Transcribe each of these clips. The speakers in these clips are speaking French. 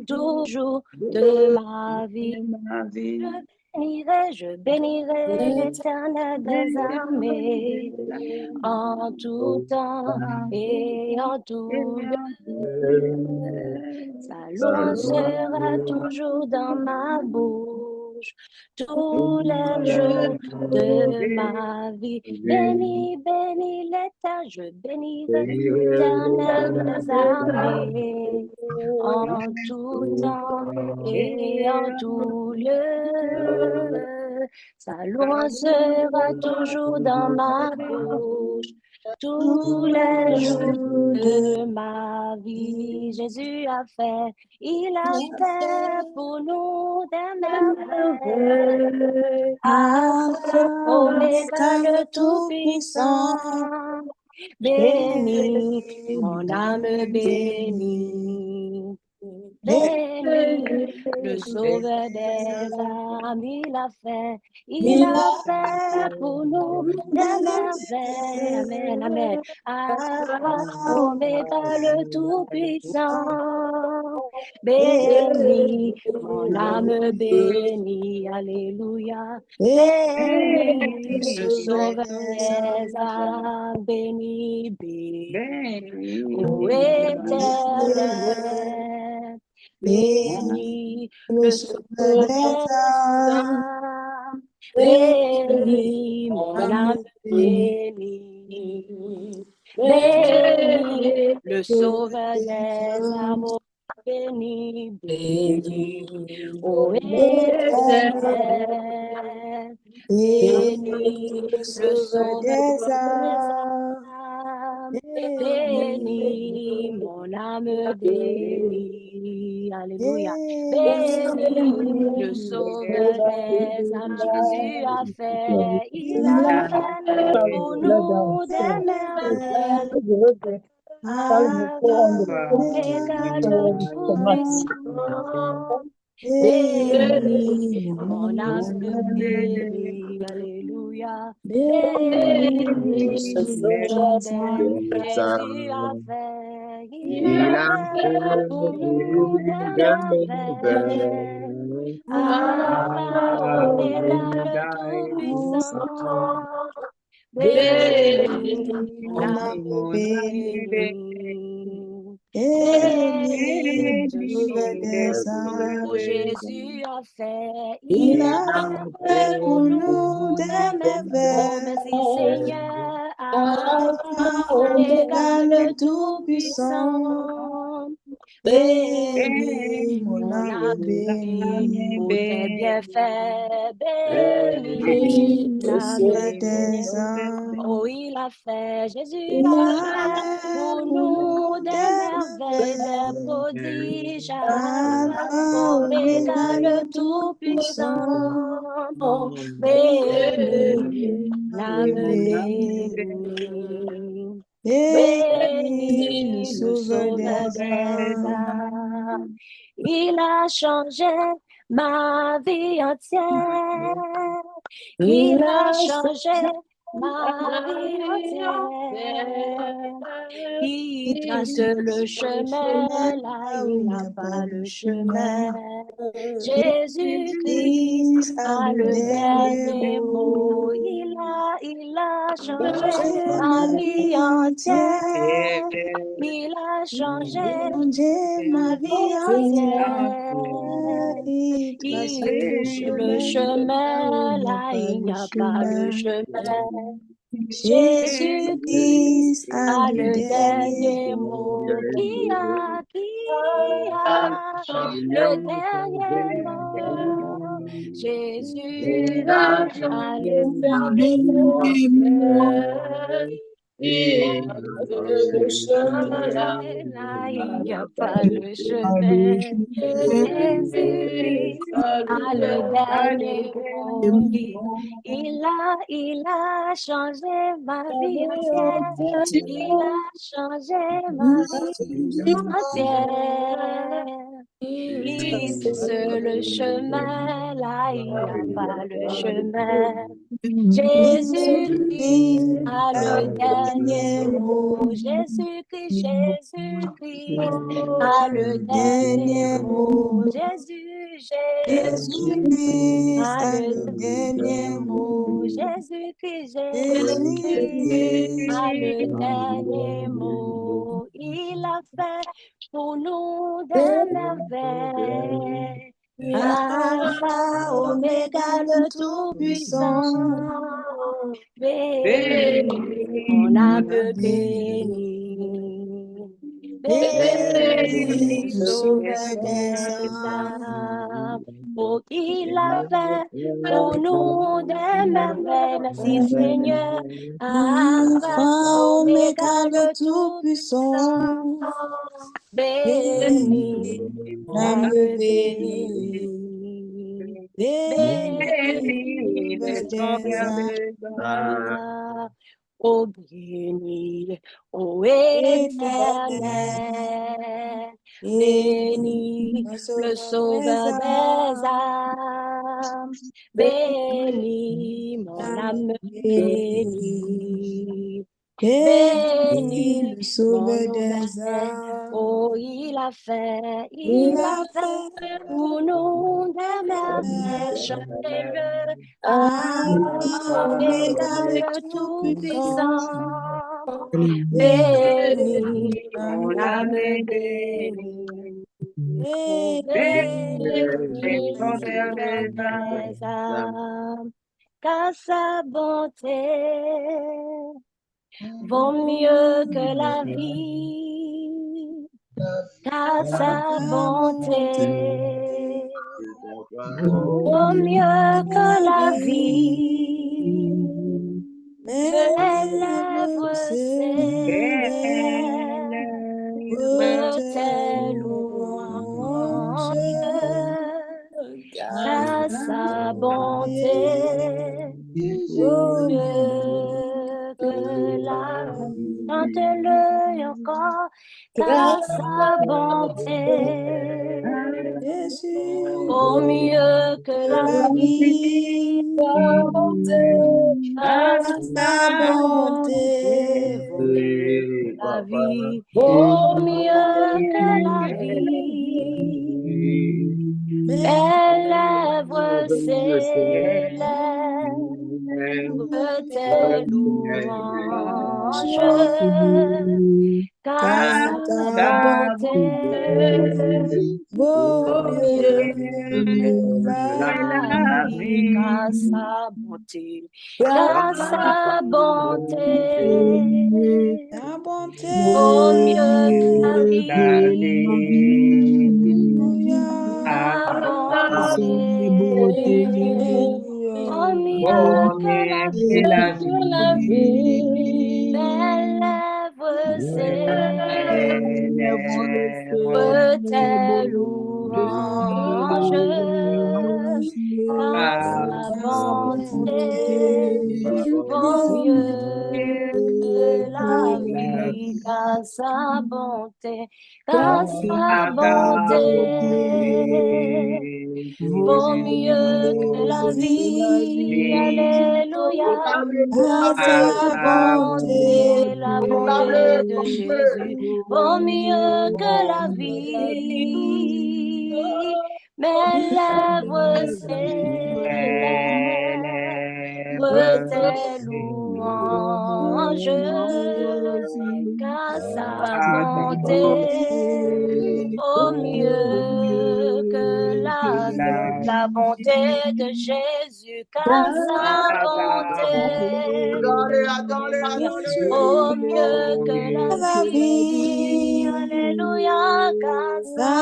toujours de ma vie. Je bénirai l'Éternel des armées en tout temps et en tout lieu. Sa loi sera toujours dans ma bouche tous les jours de ma vie. Béni, béni l'Éternel, je bénirai l'Éternel des armées en tout temps et en tout lieu. Sa loi sera toujours dans ma bouche tous les jours de ma vie. Jésus a fait, il a fait pour nous des merveilles. Alpha, Oméga, le Tout-Puissant. Béni, mon âme bénie. Béni, le Sauveur des âmes, il a fait pour nous des merveilles. Amen, amen. Alpha, Oméga, le Tout-Puissant. Béni, mon âme bénie, alléluia. Béni, le Sauveur des âmes, béni, béni, ô Éternel. Béni, le Sauveur des âmes, béni, mon âme bénie. Béni, le Sauveur des âmes, béni, béni, ô Éternel. Béni, le Sauveur des âmes, béni, mon âme bénie. Alléluia. Béni, le Sauveur des âmes, Jésus a fait, il a fait pour nous des merveilles. Alpha, Oméga, le Tout-Puissant. Béni, mon âme bénie, alléluia. Béni, le Sauveur des Jésus a fait, il a fait pour nous des merveilles. Alpha, Oméga, le Tout-Puissant. Béni, mon âme bénie. Béni, oh Jésus a fait, il a fait pour nous des merveilles. Oh, merci Seigneur, Alpha, Oméga, le Tout-Puissant. Béni, mon âme bénie, pour tes bienfaits, béni, l'âme bénie. Oh, il a fait, Jésus a fait pour nous des merveilles, des prodiges, Alpha, Oméga, le Tout-Puissant. Béni, l'âme bénie. Béni, le Sauveur des âmes. Il a changé ma vie entière. Il a changé ma vie entière. Il trace le chemin, là il n'a pas le chemin. Jésus-Christ a le dernier mot. Il a changé ma vie entière. Il a changé ma vie entière. Il le chemin, là il n'y a pas le chemin. Jésus-Christ a le dernier mot. Qui a le dernier mot? Jésus a le dernier mot. Le chemin, là, il n'y a pas le chemin. Jésus-Christ a le dernier mot. Il a changé ma vie entière. Il a changé ma vie entière. Il Jésus-Christ, le chemin, là il n'a pas le chemin. Jésus-Christ a le dernier mot. Jésus-Christ, Jésus-Christ a le dernier mot. Jésus, Jésus a le dernier mot. Jésus-Christ, Jésus-Christ a le dernier mot. Il a fait pour nous des merveilles. Alpha, Oméga, le Tout-Puissant, béni, mon âme bénie, béni, Sauveur des âmes. Oh, il a fait pour nous des merveilles, merci Seigneur. Alpha, Oméga, le Tout-Puissant, béni, mon âme bénie, béni, le Sauveur des âmes. Ô béni, ô éternel, béni, le Sauveur des âmes, béni, mon âme bénie. Béni, le Sauveur des âmes. Oh, il a fait pour nous des merveilles. Chantez-le, Alpha, Oméga, le Tout-Puissant. Béni, mon âme bénie. Béni, le Sauveur des âmes. Car sa bonté vaut mieux que la vie, car sa bonté vaut mieux que la vie. Mes lèvres célèbrent tes louanges, car sa bonté vaut mieux que la vie. Chante-le encore, car sa bonté vaut mieux que la vie. Car sa bonté vaut mieux que la vie, vaut mieux que la vie. Mes lèvres célèbrent tes louanges, car sa bonté vaut mieux que la vie, car sa bonté, vaut mieux que la vie. Sa bonté vaut mieux que la vie. Mes lèvres célèbrent tes louanges, car sa bonté vaut mieux que la vie, car sa bonté vaut mieux que la vie. Alléluia. Sa bonté, la bonté de Jésus vaut mieux que la vie. Mes lèvres célèbrent tes louanges, car sa bonté vaut mieux que la vie. La bonté de Jésus, car sa bonté vaut mieux que la vie. Alléluia, car sa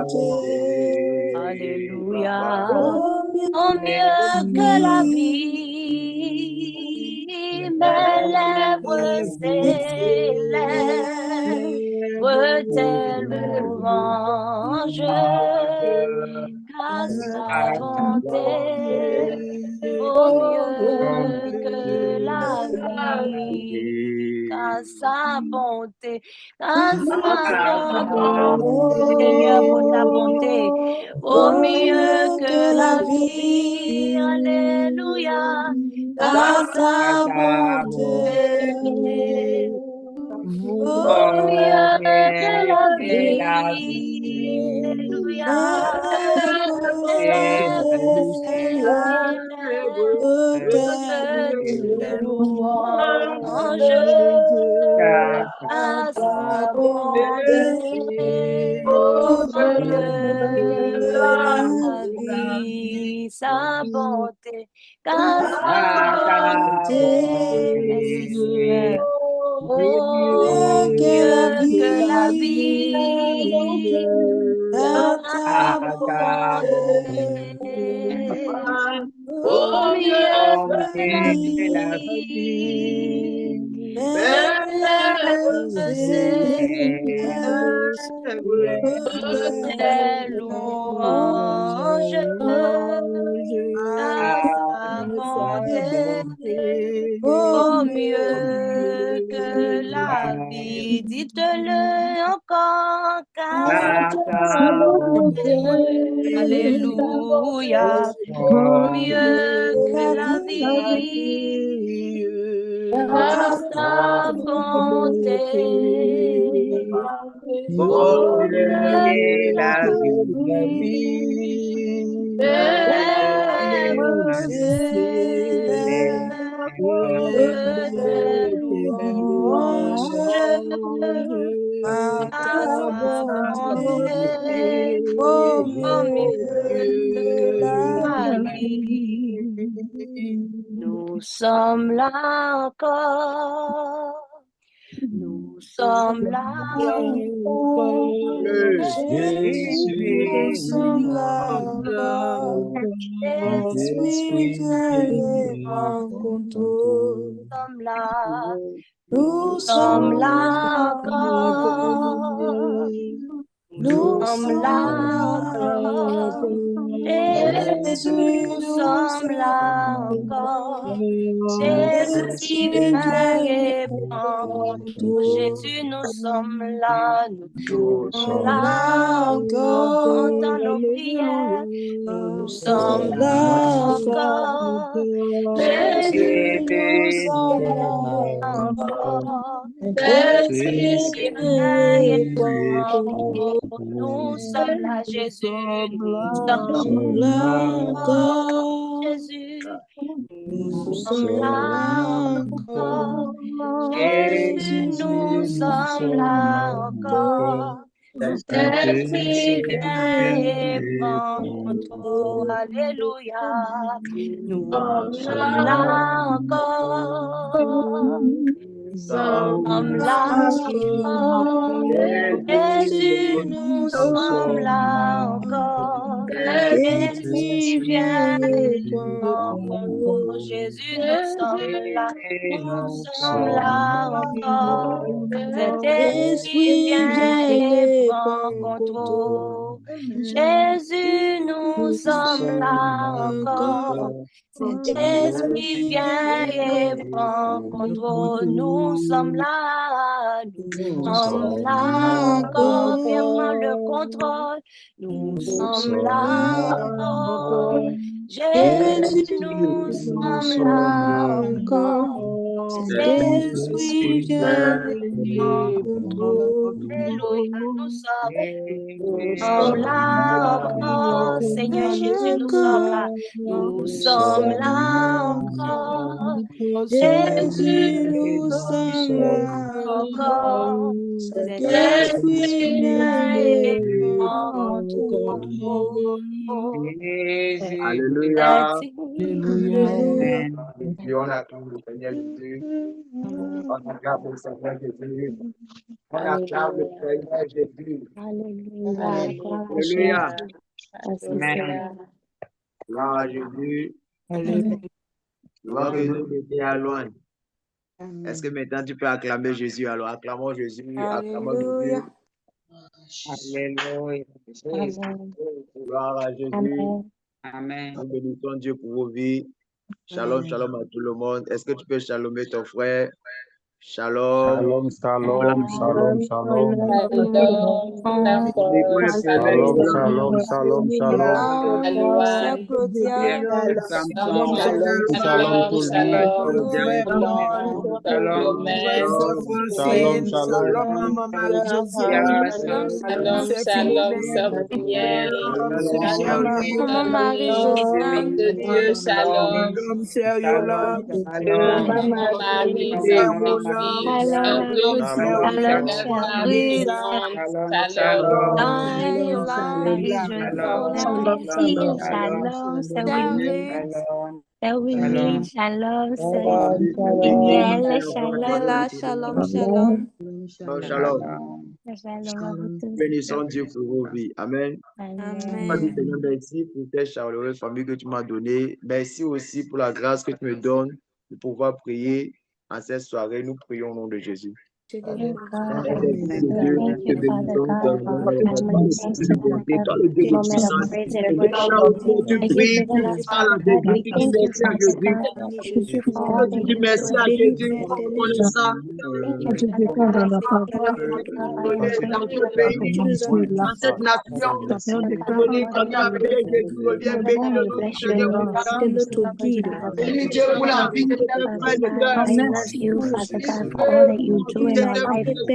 bonté, alléluia, vaut mieux que la vie. Mes lèvres célèbrent tes louanges, car sa bonté vaut mieux que la vie, car grâce, sa bonté, grâce, sa bonté, Seigneur, pour ta bonté, au mieux que la vie, alléluia, grâce, sa bonté, au mieux que la vie, alléluia, que tu louanges à sa bonté, au mieux que la vie, sa bonté, grâce sa bonté, merci Seigneur, au mieux que la vie, sa bonté, au mieux que la vie, tes louanges à sa bonté, au mieux que la vie, dites-le encore, car sa bonté, alléluia, au mieux que la vie, car sa bonté, au mieux que la vie, tes louanges à sa bonté, au mieux que la vie. Nous sommes là encore, nous sommes là encore, Jésus, nous sommes là encore, l'Esprit vient et prend contrôle. Nous sommes là encore, nous sommes là encore, Jésus, nous sommes là encore, Jésus vient et prend contrôle. Jésus, nous sommes là, nous sommes là encore dans nos prières, nous sommes là encore, Jésus, nous sommes là encore, Jésus vient et prend contrôle. Nous sommes là, Jésus, nous sommes là encore, Jésus, nous sommes là encore, Jésus, nous sommes là encore, Jésus vient et prend contrôle, alléluia, nous sommes là encore, nous sommes là encore, Jésus, nous sommes là encore, Jésus vient et prend contrôle, Jésus, nous sommes là encore, cet esprit vient et prend contrôle, Jésus, nous sommes là encore, cet esprit vient et prend contrôle, nous sommes là encore, fermant le contrôle, nous sommes là encore, Jésus, nous sommes là encore, cet esprit vient et prend contrôle, alléluia, nous sommes là encore, Seigneur Jésus, nous sommes là encore, Jésus, nous sommes là encore, cet esprit vient et prend contrôle. Alléluia. Et on acclame le Seigneur Jésus. On acclame le Seigneur Jésus. On acclame le Seigneur Jésus. Alléluia. Amen. Gloire à Jésus. Je vois que nous étions à loin. Est-ce que maintenant tu peux acclamer Jésus? Alors acclamons Jésus. Acclamons Jésus. Alléluia. Gloire à Jésus. Amen. Nous bénissons Dieu pour vos vies. Shalom, shalom à tout le monde. Est-ce que tu peux chalomer ton frère? Shalom. Shalom. Shalom. Maman Marie-Joseph. Dieu, shalom. Shalom, Marie-Joseph. Bénissons Dieu pour vos vies. Amen. Seigneur, merci pour cette chaleureuse famille que tu m'as donnée. Merci aussi pour la grâce que tu me donnes de pouvoir prier en cette soirée. Nous prions au nom de Jésus.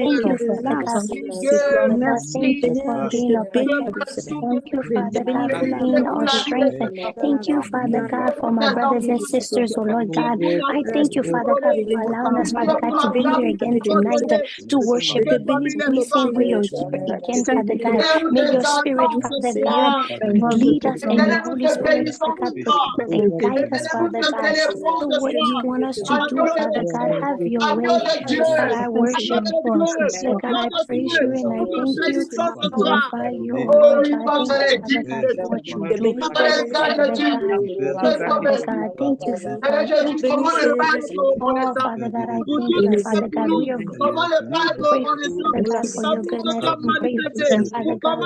Thank you, Father God. Thank you for being our protector. Thank you, Father God, for being our strength. Thank you, Father God, for my brothers and sisters, oh Lord God. I thank you, Father God, for allowing us, Father God, to be here again tonight to worship you. We say, pray your spirit again, Father God. May your spirit, Father God, lead us, and your Holy Spirit, Father God, protect and guide us, Father God, to what you want us to do, Father God. Have your way. God, I worship you. Father God, I praise you and I thank you. I glorify you, oh Lord God. Thank you, Father God, for what you do. Father God, thank you, Father God. Thank you, Father God. Oh, Father God, I thank you, Father God. We are grateful, Father God, for your goodness. I'm grateful, Father God.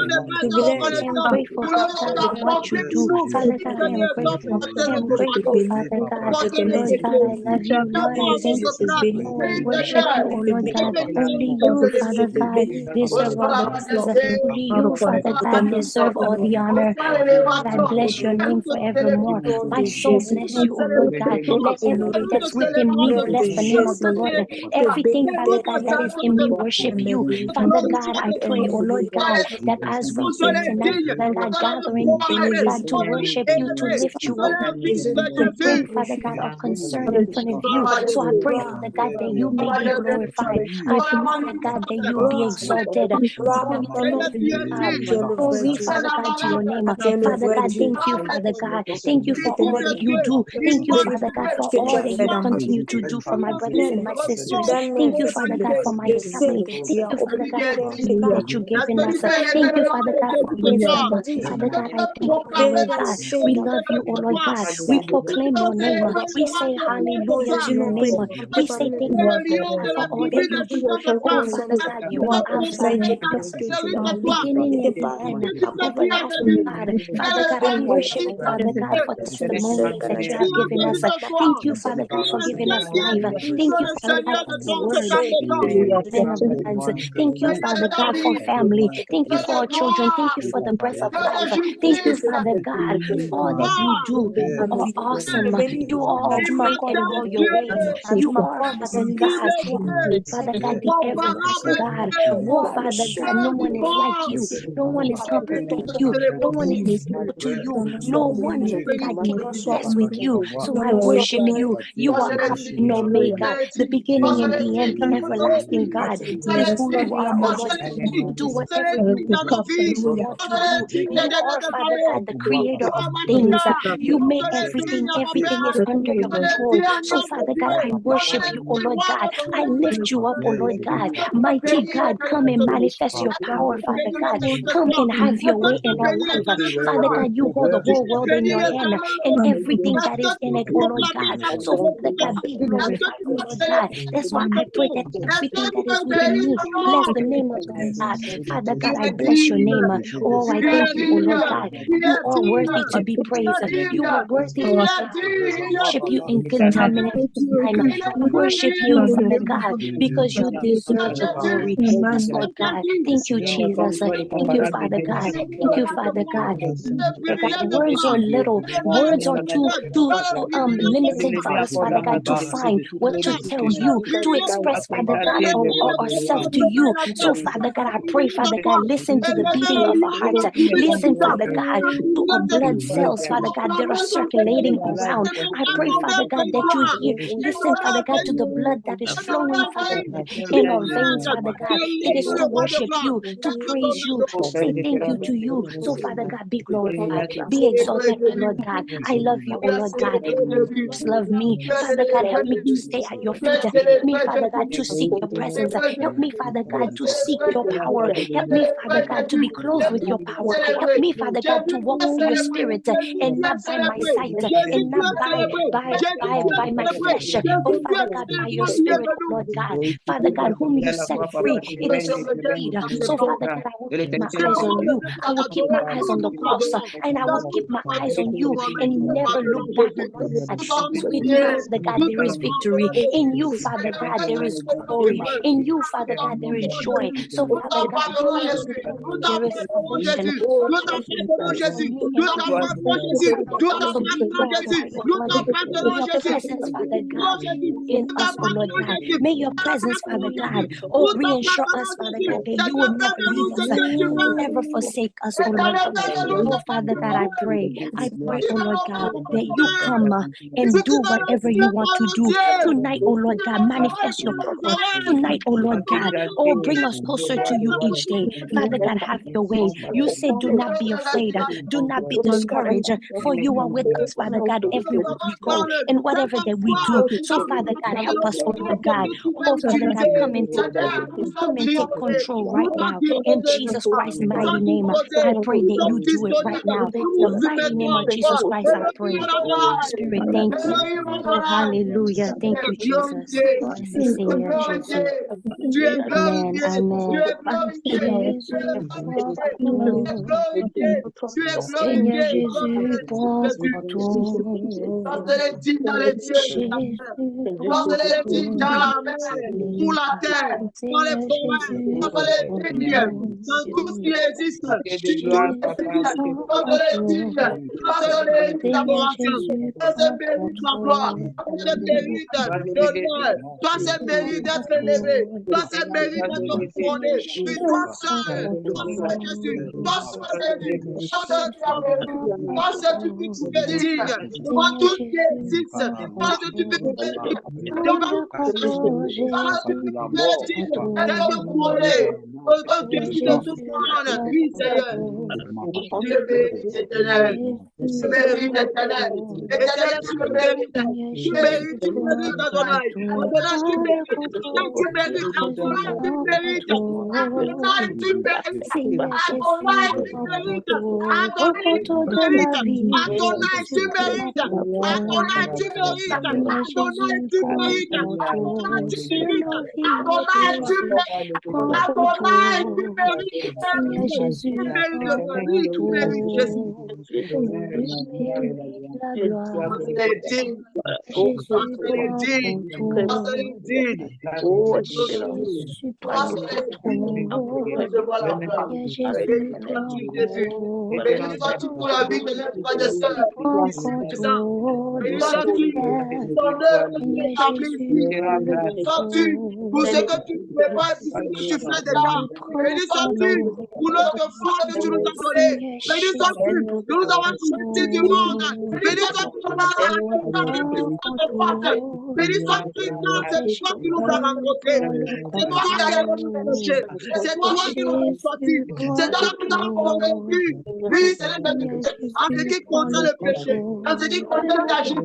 I am grateful, Father God, for what you do. Father God, I am grateful. I am grateful, Father God. Lord God, I love you. Lord, I thank you. Oh, I worship you, oh Lord God. Only you, Father God, deserve all the praise. Only you, Father God, deserve all the honor. I bless your name forevermore. My soul bless you, oh Lord God. Let everything that's within me bless the name of the Lord. Everything, Father God, that is in me worship you. Father God, I pray, oh Lord God, that as we here tonight, Father God, gathering, Father God, to worship you, to lift you up, to bring, Father God, our concern in front of you. So I pray, Father God, that you may be glorified. I pray, Father God, that you be exalted. Glory, Father God, to your name. Father God, thank you, Father God. Thank you for all that you do. Thank you, Father God, for all that you continue to do for my brothers and my sisters. Thank you, Father God, for my family. Thank you, Father God, for everything that you've given us. Thank you, Father God, for wisdom. Father God, I thank you, oh Lord God. We love you, oh Lord God. We proclaim your name. We say hallelujah to your name. We say thank you, Father God, for all that you do. Oh, Father God, you are Alpha and Omega, beginning and the end, everlasting God. Father God, I worship you, Father God, for testimonies that you have given us. Thank you, Father God, for giving us life. Thank you, Father God, for the word. Thank you, Father God, for family. Thank you for our children. Thank you for the breath of life. Thank you, Father God, for all that you do. You are awesome. You are all great in all your ways. You are, Father God, Father God, the everlasting God. Oh, Father God, no one is like you. No one is equal like you. No one is equal to you. No one, Father God, can contest with you. So I worship you. You are Alpha and Omega, the beginning and the end, the everlasting God. That is who you are, oh Lord. You do whatever you want to do. You are, Father God, the creator of things. You make everything is under your control. So, Father God, I worship you, oh Lord God. I lift you show up, oh Lord God. Mighty God, come and manifest your power, Father God. Come and have your way in our life. Father God, you hold the whole world in your hand and everything that is in it, oh Lord God. So Father God, be glorified, oh Lord God. That's why I pray that everything that is within me, bless the name of God. Father God, I bless your name. Oh, I thank you, oh Lord God. You are worthy to be praised. You are worthy, Father God. I worship you in good time and in bad time. I worship you, Father God, because you deserve the glory. Yes, Lord God. Thank you, Jesus. Thank you, Father God. Thank you, Father God. Father God, words are little. Words are too limited for us, Father God, to find what to tell you, to express, Father God, ourselves to you. So, Father God, I pray, Father God, listen to the beating of our hearts. Listen, Father God, to our blood cells, Father God, that are circulating around. I pray, Father God, that you hear. Listen, Father God, to the blood that is flowing, Father God, in our veins, Father God. It is to worship you, to praise you, to say thank you to you. So, Father God, be glorified, be exalted, oh Lord God. I love you, oh Lord God. Just love me. Father God, help me to stay at your feet. Help me, Father God, to seek your presence. Help me, Father God, to seek your power. Help me, Father God, to be clothed with your power. Help me, Father God, to walk by your spirit and not by my sight and not by my flesh, but Father God, by your spirit, oh Lord God. Father God, whom you set free, it is free indeed. So, Father God, I will keep my eyes on you. I will keep my eyes on the cross, and I will keep my eyes on you and never look back, oh Lord God. With you, Father God, there is victory. In you, Father God, there is glory. In you, Father God, there is joy. So, Father God, there is salvation. May your presence, Father God, in us, oh Lord God. May your presence, Father God, reassure us, Father God, that you will never leave us, you will never forsake us, oh Lord God. Oh, Father God, I pray, oh Lord God, that you come and do whatever you want to do tonight, oh Lord God. Manifest your power tonight, oh Lord God. Oh, bring us closer to you each day. Father God, have your way. You said, do not be afraid, do not be discouraged, for you are with us, Father God, everywhere we go and whatever that we do. So, Father God, help us, oh Lord God. Oh, Father God, come and take control right now. In Jesus Christ's mighty name, I pray that you do it right now. In the mighty name of Jesus Christ, I pray. Spirit, thank you. Oh, hallelujah. Thank you, Jesus. Merci, Seigneur Jésus. Amen. Amen. Jésus, prends contrôle. Seigneur Jésus, prends contrôle. Jésus, prends pour la terre, dans les forêts, dans les vignes, dans tout ce qui existe, dans les dignes, dans les laboratoires. Toi, c'est mérite la gloire, toi, c'est mérite l'honneur, toi, c'est mérite d'être élevé, toi, c'est mérite d'être couronné. Oui, toi seul, Jésus, toi seul, Jésus, toi seul, toi seul, tu peux trouver digne devant tout ce qui existe, parce que tu peux trouver digne devant au-dessus de tout monde. Oui, Seigneur. Dieu mérite éternel. Tu mérites éternel. Éternel, tu me mérites. Tu mérites Adonai. Adonai, tu mérites. Tu mérites. Adonai, tu mérites. Adonai, tu mérites. Adonai, tu mérites. Adonai, tu mérites. Adonai, tu mérites. Adonai, tu mérites. Adonai, tu mérites. Adonai, tu mérites. Adonai, tu mérites. Adonai, tu mérites. Seigneur Jésus, Tu mérites. Tu mérites, Jésus. la gloire. Jésus, Jésus, prends contrôle. Jésus, prends contrôle. Jésus, prends contrôle. Béni sois-tu pour la vie de notre de sœur. Prends contrôle de Béni cette sois-tu terre. pour ton œuvre que tu Seigneur établis Jésus, ici. prends le Béni sois-tu pour ce que tu prépares, pour ce que tu fais déjà. Jésus, prends Béni sois-tu contrôle. pour notre foi que tu nous as donnée. Seigneur Béni Jésus, sois-tu, nous avons tout le du monde. Béni sois-tu pour la prends contrôle. Béni sois-tu, car c'est toi qui nous as rencontrés. C'est toi qui as gagné nos péchés. C'est toi qui nous as sortis. C'est toi qui nous as convaincus. Oui, c'est le même. En ce qui concerne le péché, en ce qui concerne la justice,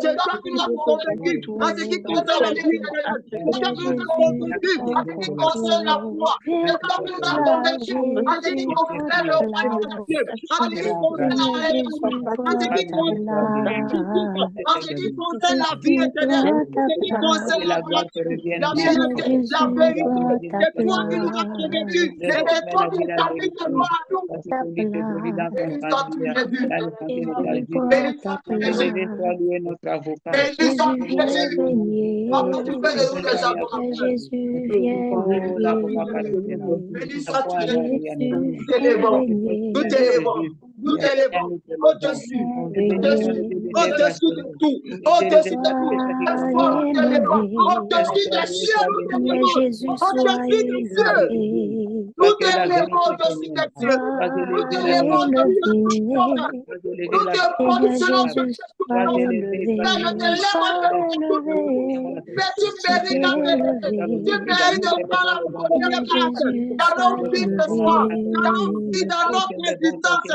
c'est toi qui nous as convaincus. En ce qui concerne la vie éternelle, c'est toi qui nous as convaincus. En ce qui concerne la foi, c'est toi qui nous as convaincus. En ce qui concerne le royaume de Dieu, en ce qui concerne la rédemption, en ce qui concerne la justice, en ce qui concerne la vie éternelle, en ce qui concerne la piété, la vérité, c'est toi qui nous as convaincus. Et c'est toi qui nous as mis de gloire à nous. Béni sois-tu, Jésus. Béni sois-tu, Jésus. Béni sois-tu, Jésus. Papa, tu fais de nous des adorateurs. Béni sois-tu, Jésus. Nous t'élèvons. Nous t'élèvons. Nous t'élèvons au-dessus, au-dessus de tout, au-dessus de tout. Nous t'élèvons au-dessus des cieux, nous t'élèvons au-dessus des cieux. Nous t'élèvons au-dessus des cieux. Nous t'élèvons au-dessus de tout. Nous te positionnons sur ce trône. Mais je te lève mais tu mérites d'appeler. Tu mérites de prendre la première place dans nos vies ce soir, dans nos vies, dans notre existence.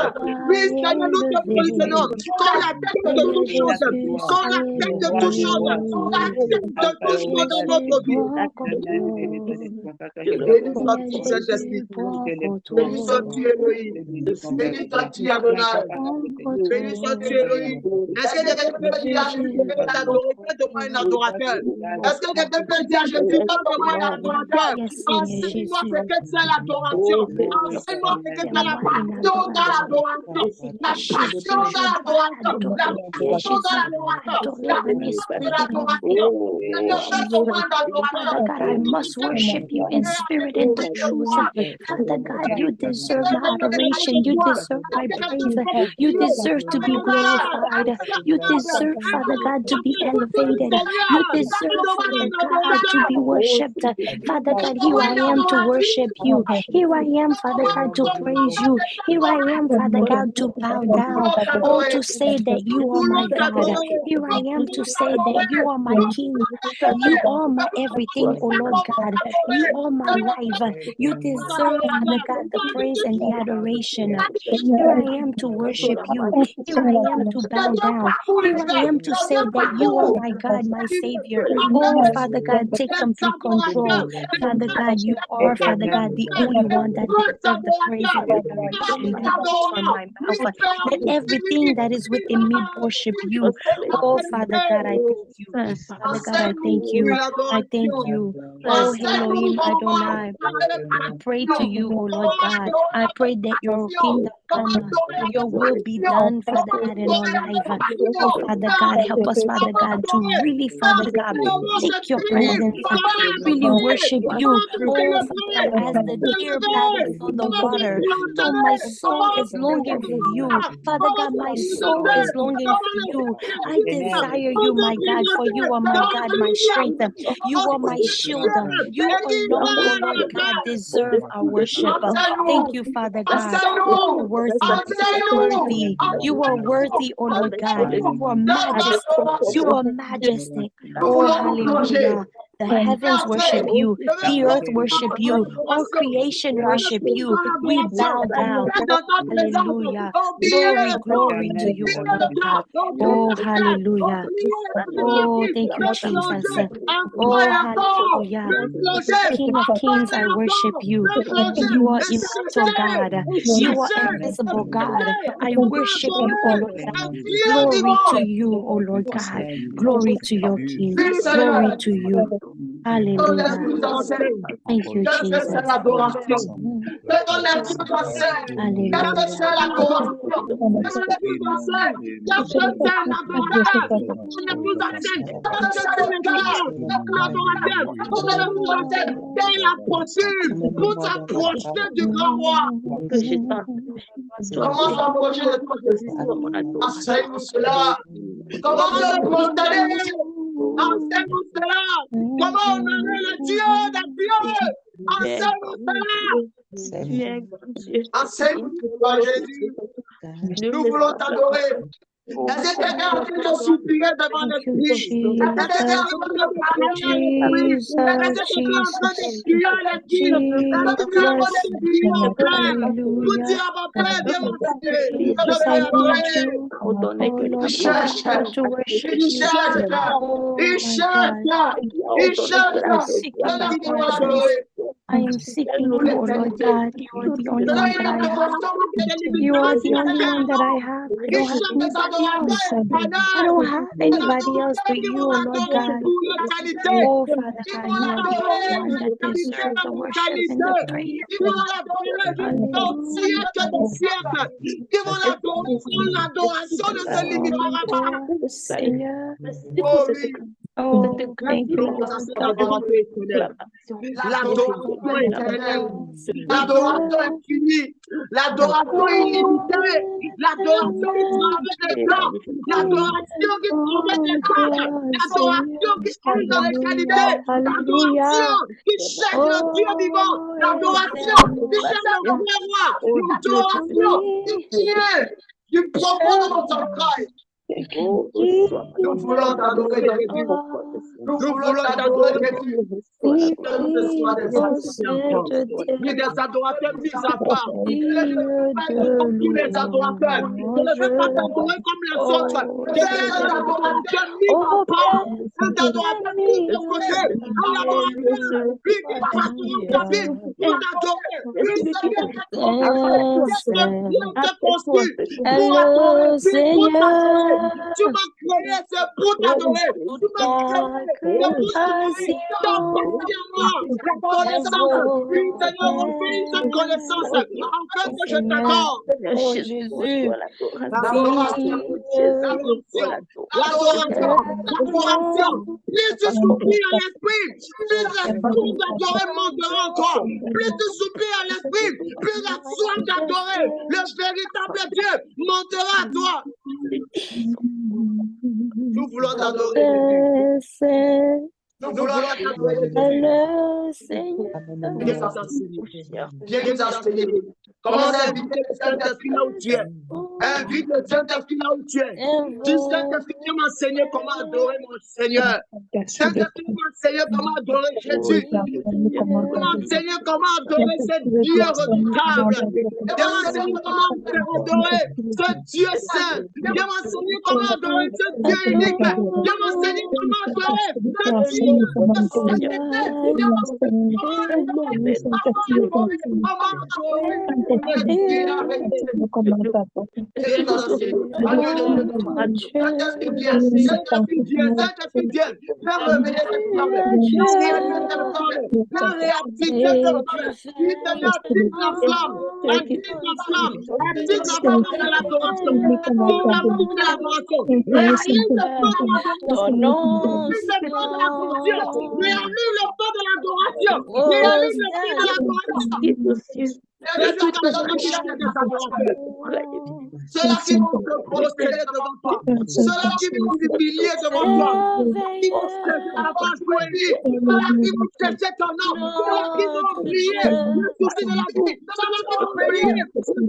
Oui, Seigneur, nous te positionnons comme la tête de toute chose, comme la tête de toute chose, la tête de toute chose dans notre vie. Béni sois-tu, Saint-Esprit. Béni sois-tu, Elohim. Béni sois-tu, Adonai. Béni sois-tu, Elohim. Est-ce que quelqu'un peut dire à Jésus, fais-moi un adorateur? Est-ce que quelqu'un peut dire à Jésus, fais-moi un adorateur? Enseigne-moi ce que c'est l'adoration. Enseigne-moi ce que c'est la passion dans l'adoration. La passion dans l'adoration. La passion dans l'adoration. La passion dans l'adoration. I must worship you in spirit and in truth. Father God, you deserve my adoration. You deserve my praise. You deserve to be glorified. You deserve, Father God, to be elevated. You deserve, Father God, to be worshipped. Father God, here I am to worship you. Here I am, Father God, to praise you. Here I am, Father God, to bow down. Oh, to say that you are my God. Here I am to say that you are my King. You are my everything, oh Lord God. You are my life. You deserve, Father God, the praise and the adoration. Here I am to worship you. Here I am to bow down. Here I am to say that you are my God, my Savior. Oh, Father God, take complete control. Father God, you are, Father God, the only one that deserves the praise and adoration that comes from my mouth. Let everything that is within me worship you. Oh, Father God, I thank you. Father God, I thank you. I thank you. Oh, Elohim Adonai. I pray to you, oh Lord God. I pray that your kingdom come, your will be done, Father God, in our life. Oh, Father God, help us, Father God, to really, Father God, take your presence, really worship you. Oh, Father God, as the deer panted for the water, so my soul is longing for you. Father God, my soul is longing for you. I desire you, my God, for you are my God, my strength. You are my shield. You alone, oh Lord God, deserve our worship. Thank you, Father God. You are worthy. You are worthy, oh Lord God. You are majestic. You are majestic. Oh, hallelujah. The heavens worship you. The earth worship you. All creation worship you. We bow down. Hallelujah. Glory, glory to you, O Lord God. Oh, hallelujah. Oh, thank you, Jesus. Oh, hallelujah. King of kings, I worship you. You are immortal God. You are invisible God. I worship you, O Lord God. Glory to you, O Lord God. Glory to your King. Glory to you. Hallelujah. Thank you, Jesus. Pour s'approcher du grand roi. Comment s'approcher de toi, Jésus? Enseigne-nous cela. Comment se prosterner? Enseigne-nous cela. Comment honorer le Dieu des dieux? Enseigne-nous cela. Enseigne-nous cela, Jésus. Nous voulons t'adorer. Est-ce que quelqu'un est en train de soupirer devant l'Esprit? Est-ce que quelqu'un est en train de prier à l'Esprit? Est-ce que quelqu'un est en train de crier à l'Esprit? Est-ce que quelqu'un est en train de crier au Père? Pour dire à mon Père, viens m'enseigner. Je vais adorer. Il cherche. Il cherche. Il cherche. Il cherche. Cela qui doit adorer. I am seeking you, oh Lord God. You are the only one that I have. You are the only one that I have. I don't have anybody else. I don't have anybody else but you, oh Lord God. Oh, Father God, you are the only one that deserves the worship and the praise. Seigneur. Oh, thank you, Lord. L'adoration éternelle, l'adoration infinie, l'adoration illimitée, l'adoration qui traverse le temps, l'adoration qui traverse les temps, l'adoration qui change dans l'éternité, l'adoration qui cherche le Dieu vivant, l'adoration qui cherche le vrai roi, l'adoration qui tient du profond de notre entraille. Nous voulons t'adorer, Jésus. Nous voulons t'adorer, Jésus. Il des adorateurs mis à part. Je ne veux pas être comme tous les adorateurs. Je ne veux pas t'adorer comme les autres. Je veux être un adorateur mis à part. Un adorateur mis de côté. Un adorateur lui qui passe sa vie pour t'adorer. Lui qui s'est construit pour adorer. Seigneur. Tu m'as créé, c'est pour t'adorer. Tu m'as créé, c'est pour t'adorer. La connaissance, oui, Seigneur, refais cette connaissance afin que je t'adore. Oh Jésus, L'adoration. Plus tu soupires à l'esprit, plus la soif d'adorer montera en toi. Plus tu soupires à l'esprit, plus la soif d'adorer le véritable Dieu montera à toi. Nous voulons t'adorer. Nous voulons t'adorer. Seigneur. Viens t'enseigner. Commence à inviter le Saint-Esprit là où tu es. Invite le Saint-Esprit là où tu es. Dis Saint-Esprit, viens m'enseigner comment adorer mon Seigneur. Saint-Esprit, viens m'enseigner comment adorer Jésus. Viens m'enseigner comment adorer ce Dieu redoutable. Viens m'enseigner comment adorer ce Dieu saint. Viens m'enseigner comment adorer ce Dieu unique. Viens m'enseigner comment adorer ce Dieu réalise le feu de l'adoration. Réalise le feu de l'adoration. Ceux-là qui vont se prosterner devant toi, ceux-là qui vont s'humilier devant toi, qui vont se chercher ceux-là qui vont chercher ton nom, ceux-là qui vont oublier le souci de la vie, ceux-là qui vont oublier la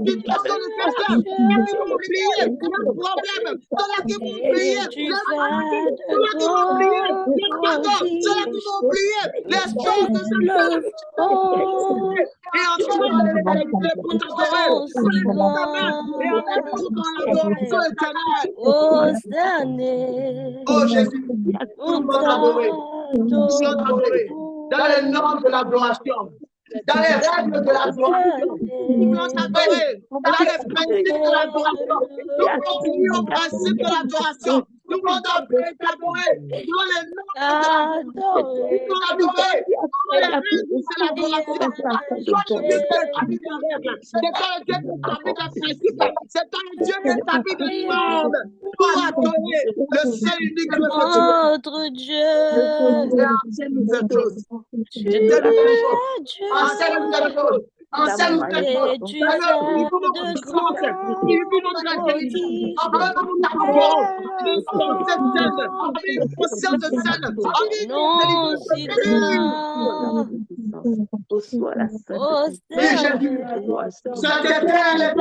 situation de quelqu'un, ceux-là qui vont oublier le problème, ceux-là qui vont oublier le maladie, ceux-là qui vont oublier le pardon, ceux-là qui vont oublier les choses de ce monde. Et en ce moment, pour t'adorer, oh Jésus, nous voulons t'adorer. Nous voulons t'adorer dans les normes de l'adoration, dans les règles de l'adoration. Nous voulons t'adorer dans les principes de l'adoration. Nous voulons venir au principe de l'adoration. Nous voulons t'adorer dans les normes de l'adoration. Nous voulons t'adorer dans les règles de l'adoration. Toi, le Dieu qui établit des règles. C'est toi le Dieu qui établit des principes. C'est toi le Dieu qui établit des normes pour adorer le seul unique Dieu que tu veux. Notre Dieu. Enseigne-nous cette chose. Enseigne-nous cette chose. Enseigne-nous cette chose. Purifie notre puissance. Purifie notre intelligence. Afin que nous t'adorons. Avec une conscience de scène. Avec une intelligence. Oui, Jésus. Cet éternel est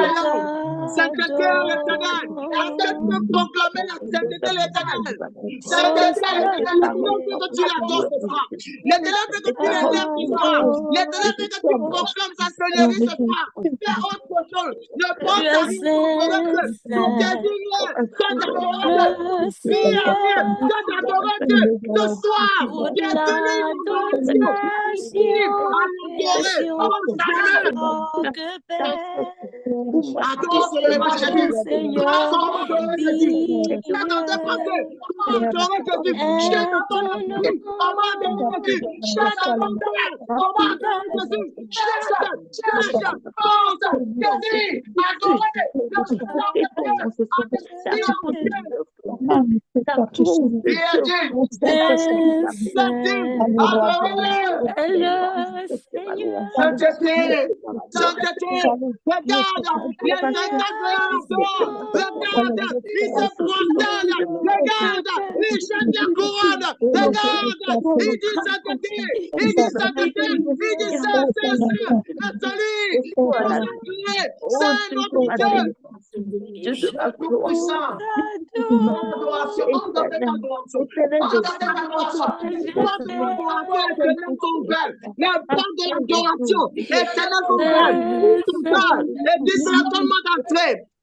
sainteté à l'Éternel. Afin de proclamer la sainteté de l'Éternel. Sainteté à l'Éternel. L'Éternel veut que tu l'adores ce soir. L'Éternel veut que tu l'élèves ce soir. L'Éternel veut que tu proclames sa seigneurie ce soir. Fais autre chose. Ne pense à rien d'autre. Ton désir, ton adoration. Prie à Dieu, ton adoration. Ce soir, Dieu adore Seigneur Jésus.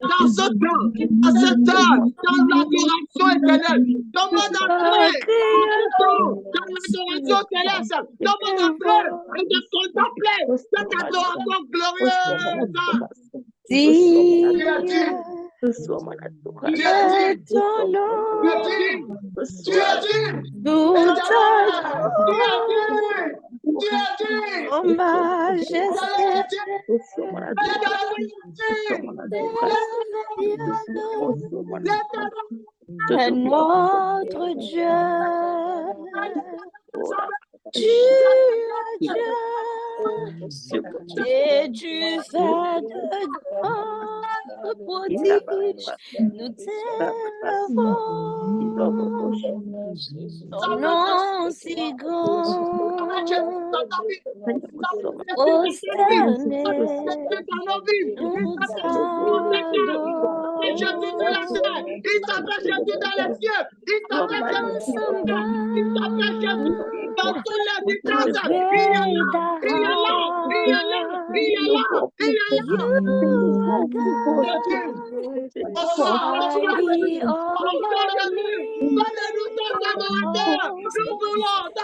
Dans ce temps, dans l'adoration éternelle, demande d'entrer dans l'adoration céleste, demande d'entrer et de contempler cette adoration glorieuse. Oh majesté, est notre Dieu. Tu es Dieu et tu fais de grands prodiges. Nous t'élevons, ton nom si grand, prosterné, nous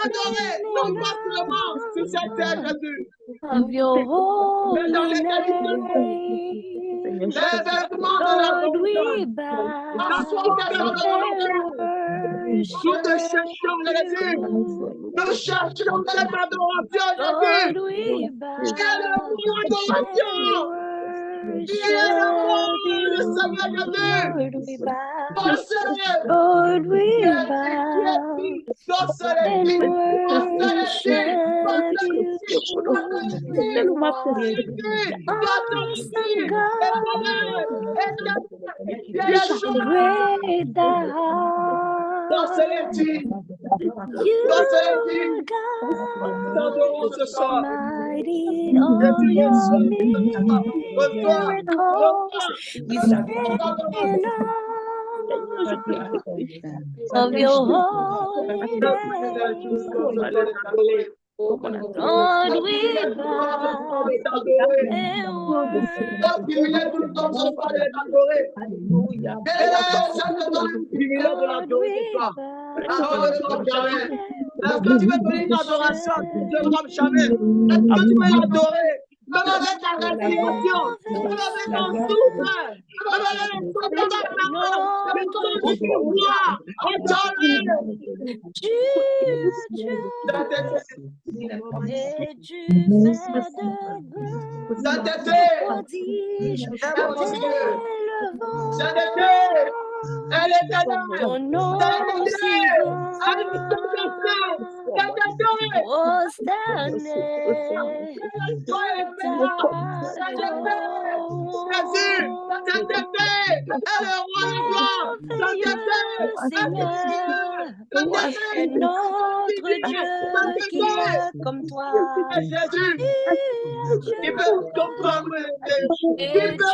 t'adorons. Of your holy name, Lord, we bow and Lord, we bow Lord, we of your holy name, Lord, we bow and Est-ce que tu veux donner une adoration à Dieu comme jamais? Est-ce que tu veux l'adorer? Même avec ta respiration, même avec ton souffle, même avec le son de ta parole, mais ton pouvoir, adore-le. Elle est ta ton nom notre Dieu qui est comme toi. Jésus, il peut comprendre et tu fais de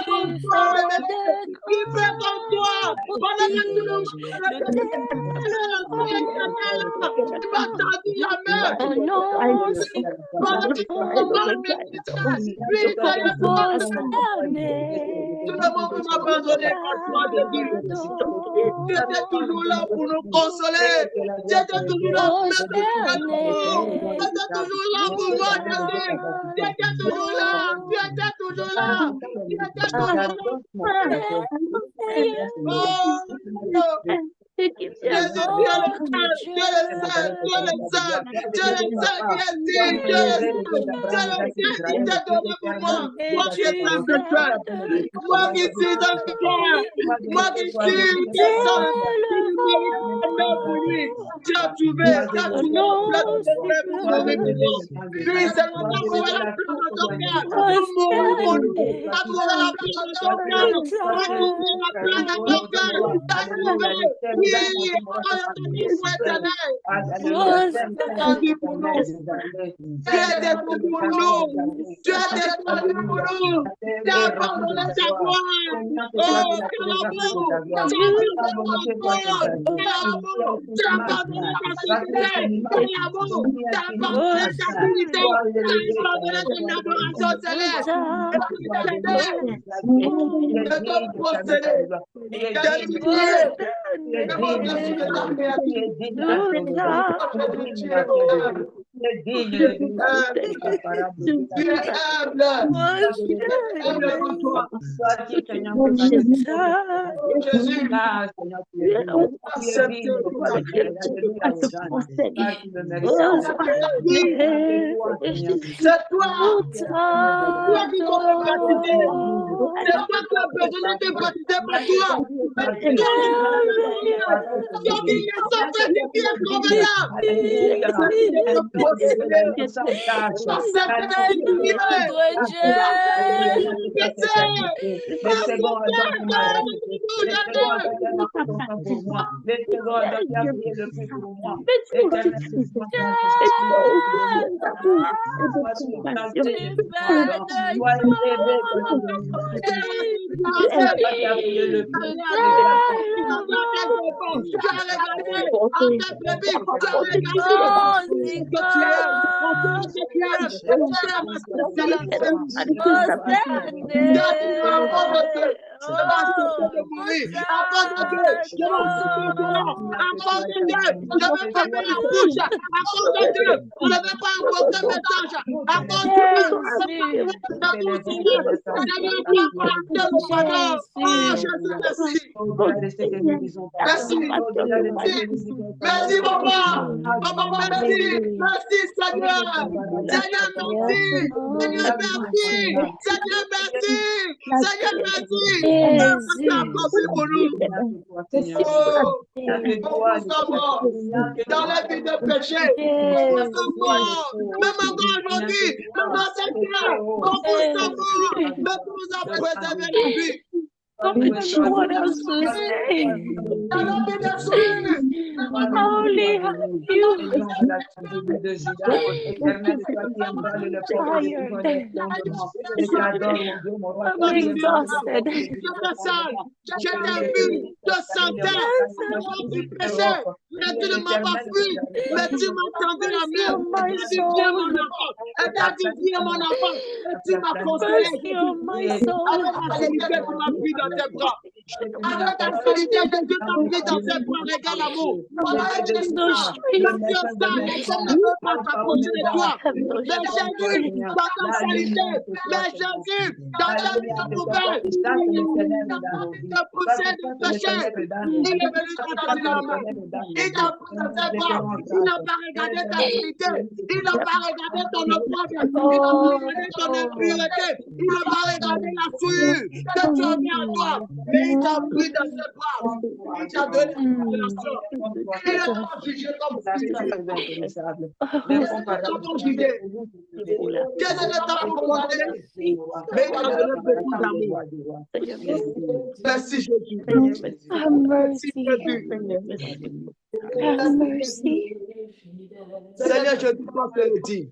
Tu étais toujours là pour nous consoler. Tu étais toujours là pour nous consoler. Tu étais toujours là pour moi, Jésus. Tu étais toujours là. Tu étais toujours là. Tu étais toujours là. Jésus, tu es le seul, tu es le seul, tu es le seul, tu es le seul qui est digne, tu es le seul qui t'a donné pour moi. Moi qui est sacrifié, moi qui suis sacrifié, moi qui suis innocent, qui ne mérite pas pour lui. Tu as trouvé la place de paix pour mourir pour moi. Puis c'est moi qui as trouvé la place de ton cœur pour mourir pour nous. Tu as trouvé la place de ton cœur, tu as trouvé la place de ton cœur, tu as trouvé. Oui, tu as descendu pour nous. Tu as descendu pour nous. Tu as abandonné ta gloire. Oh, quel amour. Tu as abandonné ta société. Quel amour. Tu as abandonné ta dignité. Tu as abandonné ton adoration céleste. De te posséder. C'est toi qui dois baptiser. C'est toi qui as besoin de baptiser par toi. Merci, papa. Papa, merci. Merci, Seigneur. Seigneur, merci. Seigneur, merci. Seigneur, merci. Seigneur, merci. Tu as accompli pour nous. Dans la vie de péché, nous sommes morts. Même encore aujourd'hui, même dans cette terre, nous sommes morts. Mais tu nous as préservé la vie. What else to say? Only you. I'm exhausted. Je t'ai vu, je sentais du péché, mais tu ne m'as pas fui, mais tu m'as tendu la main. Et tu as dit, viens mon enfant. Et tu as dit, viens mon enfant. Et tu m'as consolé. Avec la qualité, tu m'as pris dans tes bras. Avec ta qualité, Dieu t'a pris dans ses bras. Regarde l'amour. Avec ta mais Jésus, dans ta qualité, mais Jésus, dans ta vie de poubelle, il t'a poussé de péché. Il est venu t'entendre la main. Il t'a pris dans ses bras. Il n'a pas regardé ta qualité. Il n'a pas regardé ton opprobre. Il n'a pas regardé ton impureté. Il n'a pas regardé la souillure que tu as mis en toi. Mais il t'a pris dans ses bras. Il t'a donné une révélation. Il n'a pas jugé comme fils. Comment juger? Quel est le temps pour condamner? Mais il a donné beaucoup d'amour. Merci Jésus. Have mercy. Have mercy. Seigneur, je te porte le dit.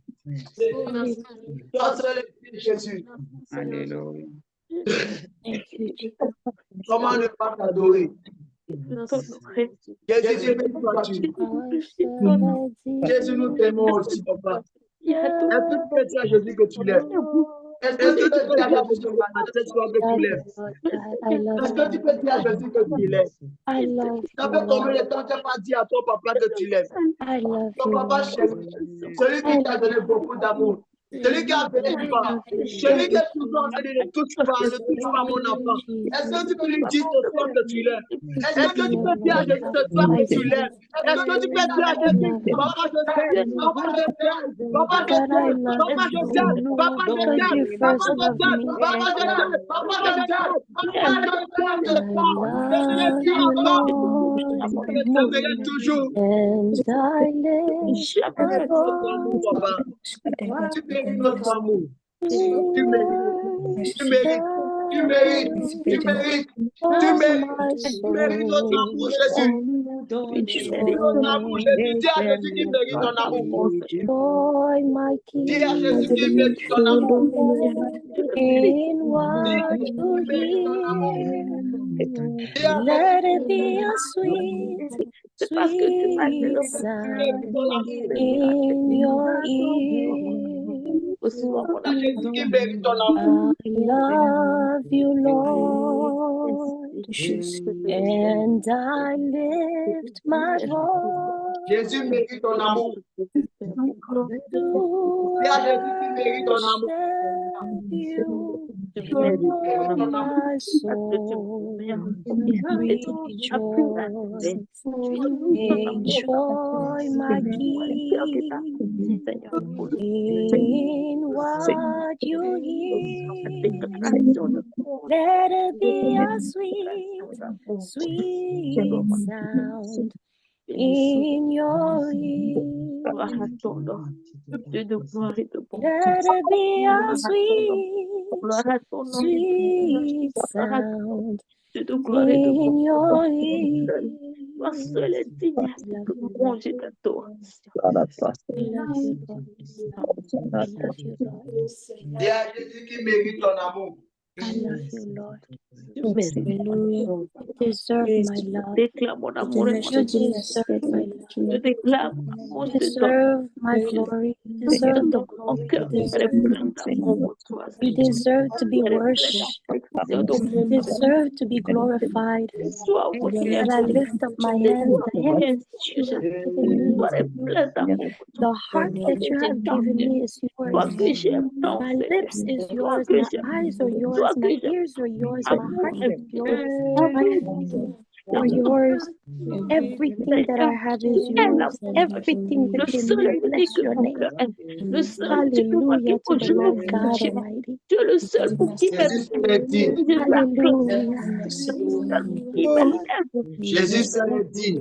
Porte le dit, Jésus. Alléluia. Comment ne pas t'adorer? Jésus, je bénis toi-tu. Jésus, nous t'aimons aussi, papa. Est-ce que tu peux dire à Jésus que tu l'aimes? Est-ce que tu peux dire à Jésus que cette soir que tu l'aimes? Est-ce que tu peux dire à Jésus que tu l'aimes? Ça fait combien de temps tu n'as pas dit à ton papa que tu l'aimes? Ton papa chéri, celui qui t'a donné beaucoup d'amour, celui qui a donné du pas, celui qui est toujours en train de ne touche pas mon enfant. Est-ce que tu peux lui dire ce soir que tu l'aimes? Est-ce que tu peux dire à Jésus ce soir que tu l'aimes? Est-ce que tu peux dire à Jésus, papa je t'aime, papa je t'aime, papa je t'aime, papa je t'aime, papa je t'aime, papa je t'aime, papa je t'aime, papa je t'aime, papa je t'aime ce soir. Je te le dis encore, je t'aimerai toujours. Tu mérites notre amour. Tu mérites notre amour, Jésus. Tu mérites notre amour, Jésus. Dis à Jésus qu'il mérite ton amour. Dis à Jésus qu'il mérite ton amour. Let it be a sweet, sweet sound in your ear. I love you, Lord, and I lift my voice. Jésus mérite ton amour. Dis à Jésus qu'il mérite ton amour. My soul, enjoy my King in what you hear. Let it be a sweet, sweet sound in your ear. Let it be a sweet, sweet sound in your ear. Dis à Jésus qu'il mérite ton amour. I love you, Lord. You deserve my love. You deserve my love. You deserve my glory. You deserve the glory. You deserve to be worshipped. You deserve to be glorified. That I lift up my hands, the heart that you have given me is yours. My lips is yours. My eyes are yours. My ears are yours. My heart is yours. My feet are yours. Everything that I have is yours. Everything within me, bless your name. Hallelujah to the Lord God Almighty. Jésus se le dit. Jésus se le dit.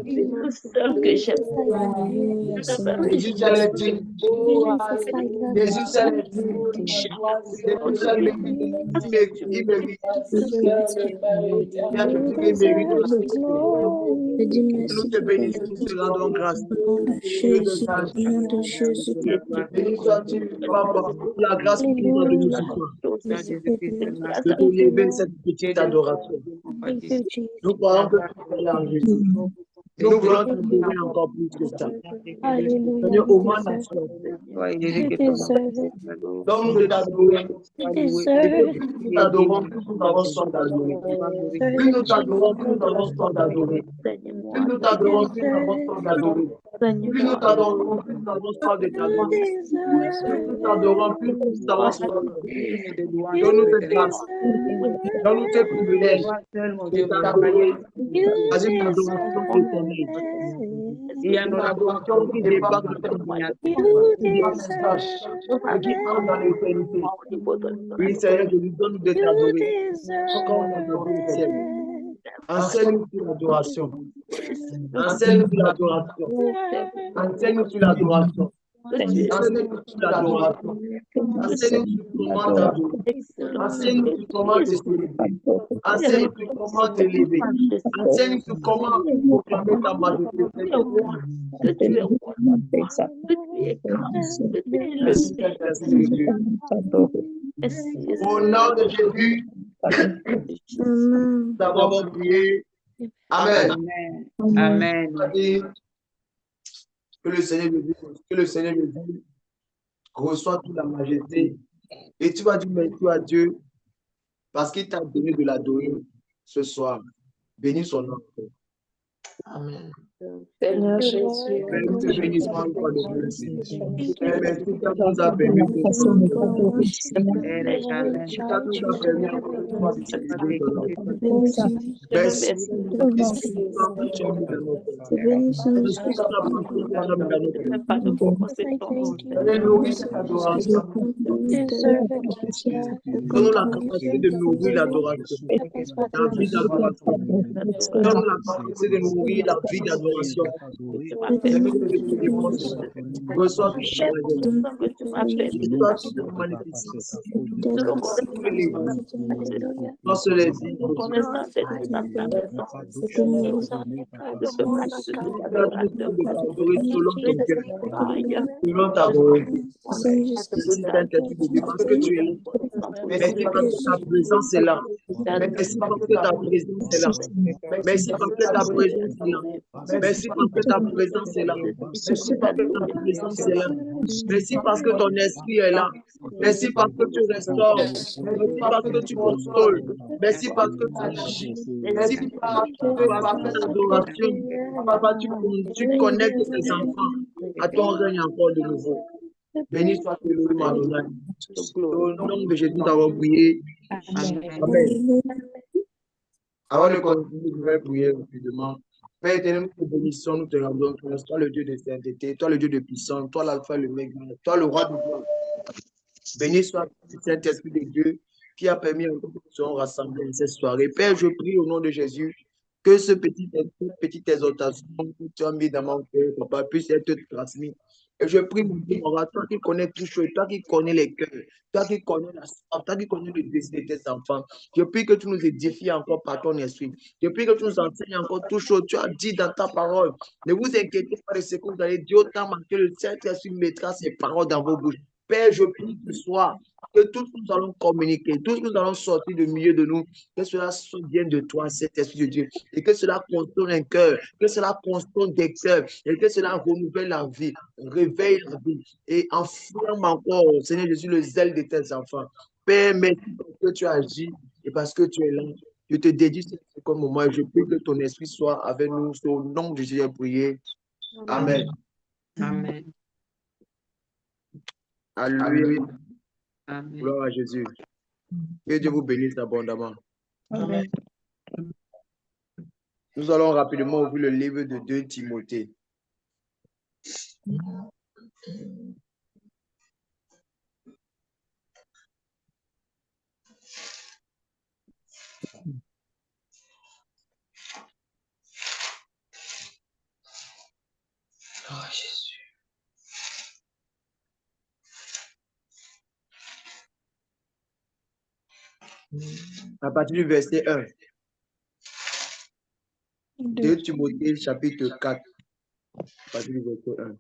Jésus se le dit. Nous te bénissons, nous te rendons grâce. Béni sois-tu, Papa, pour la grâce que tu nous as donnée ce soir. De te lever cette petite adoration. Nous croyons que tu es là, Jésus. Nous voulons te bénir encore plus que ça. Seigneur, au moins la foi. Donne-nous de t'adorer. Plus nous t'adorons, plus nous avons soif d'adorer. Plus nous t'adorons, plus nous avons soif d'adorer. Plus nous t'adorons, plus nous avons soif d'adorer. Plus nous t'adorons, plus nous avons soif de t'adorer. Plus nous t'adorons, plus nous avons soif d'adorer. Donne-nous cette grâce. Donne-nous tes privilèges de t'adorer. Vas-y, l'adoration éternelle. Il y a une adoration qui dépasse le temps, qui entre dans l'éternité. Oui, Seigneur, je lui donne de t'adorer. Encore on adore le ciel. Enseigne-nous sur l'adoration. Enseigne-nous sur l'adoration. Enseigne-nous sur l'adoration. Enseigne-nous sur l'adoration. Enseigne-nous sur comment t'adorer. Enseigne-nous sur comment te célébrer. Enseigne-nous sur comment t'élever. Enseigne-nous sur comment proclamer ta majesté. Au nom de Jésus, nous avons prié Amen. Amen. Que le Seigneur Jésus reçoit toute la majesté. Et tu vas dire merci à Dieu parce qu'il t'a donné de l'adorer ce soir. Bénis son nom. Amen. Seigneur Jésus. Père, nous te bénissons encore de plus. Père, merci car tu nous as permis de merci. Donne-nous la capacité de nourrir l'adoration. La vie d'adoration. Donne-nous la capacité de nourrir la vie d'adoration. Reçois toute la magnificence. Dans ce léger. Selon ta volonté. Parce que tu es là. Merci parce que ta présence est là. Merci parce que ta présence est là. Merci parce que ta présence est là. Merci parce que ta présence est là. Merci parce que ta présence est là. Merci parce que ton esprit est là. Merci parce que tu restaures. Merci parce que tu consoles. Merci parce que tu agis. Merci parce que par l'adoration, papa, tu connectes tes enfants à ton règne encore de nouveau. Béni soit le nom de Adonai. Au nom de Jésus, nous avons prié. Amen. Avant de continuer, je vais prier rapidement. Père éternel, nous te bénissons, nous te rendons grâce. Toi, le Dieu de sainteté, toi, le Dieu de puissance, toi, l'alpha et l'oméga, toi, le roi de gloire. Béni soit le Saint-Esprit de Dieu qui a permis à nous de se rassembler cette soirée. Père, je prie au nom de Jésus que cette petite exhortation que tu as mis dans mon cœur, papa, puisse être transmise. Et je prie, mon Dieu, toi qui connais tout chose, toi qui connais les cœurs, toi qui connais la soif, toi qui connais le désir de tes enfants. Je prie que tu nous édifies encore par ton esprit. Je prie que tu nous enseignes encore tout chose. Tu as dit dans ta parole, ne vous inquiétez pas de ce que vous allez dire autant que le Saint-Esprit mettra ses paroles dans vos bouches. Père, je prie ce soir que tout ce que nous allons communiquer, tout ce que nous allons sortir du milieu de nous, que cela vienne de toi, cet Esprit de Dieu, et que cela contourne un cœur, que cela contourne des cœurs, et que cela renouvelle la vie, réveille la vie, et enflamme encore, Seigneur Jésus, le zèle de tes enfants. Père, merci parce que tu agis et parce que tu es là. Je te dédie ce moment et je prie que ton esprit soit avec nous. Au nom de Jésus, prié. Amen. Amen. Alléluia. Amen. Gloire à Jésus. Que Dieu vous bénisse abondamment. Amen. Nous allons rapidement ouvrir le livre de 2 Timothée. Gloire à Jésus. À partir du verset 1. 2 Timothée chapitre 4. À partir du verset 1.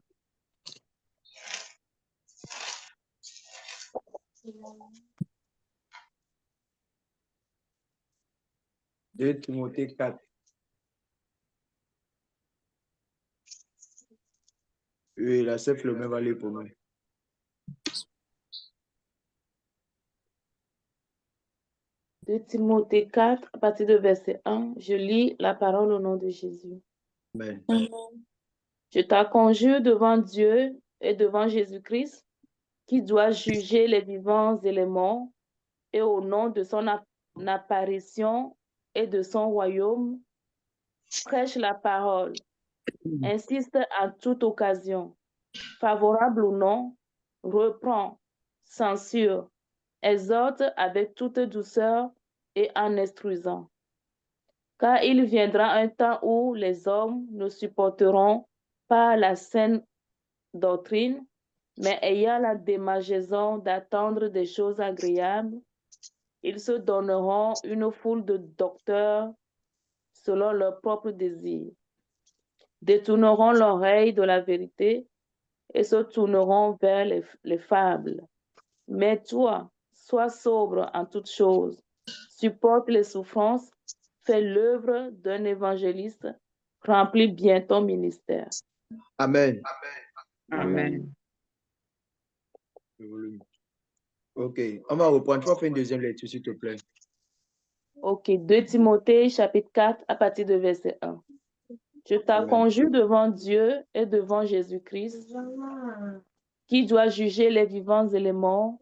De Timothée 4. Oui, la sœur Philomène va lire pour moi. De Timothée 4, à partir de verset 1, je lis la parole au nom de Jésus. Amen. Je t'en conjure devant Dieu et devant Jésus-Christ, qui doit juger les vivants et les morts, et au nom de son apparition et de son royaume, prêche la parole, insiste à toute occasion, favorable ou non, reprend, censure, exhorte avec toute douceur et en instruisant. Car il viendra un temps où les hommes ne supporteront pas la saine doctrine, mais ayant la démangeaison d'attendre des choses agréables, ils se donneront une foule de docteurs selon leurs propres désirs, détourneront l'oreille de la vérité et se tourneront vers les fables. Mais toi, sois sobre en toutes choses, supporte les souffrances, fais l'œuvre d'un évangéliste, remplis bien ton ministère. Amen. Amen. Ok, on va reprendre. Tu vas faire une deuxième lecture, s'il te plaît. Ok, 2 Timothée, chapitre 4, à partir de verset 1. Je conjure devant Dieu et devant Jésus-Christ, qui doit juger les vivants et les morts,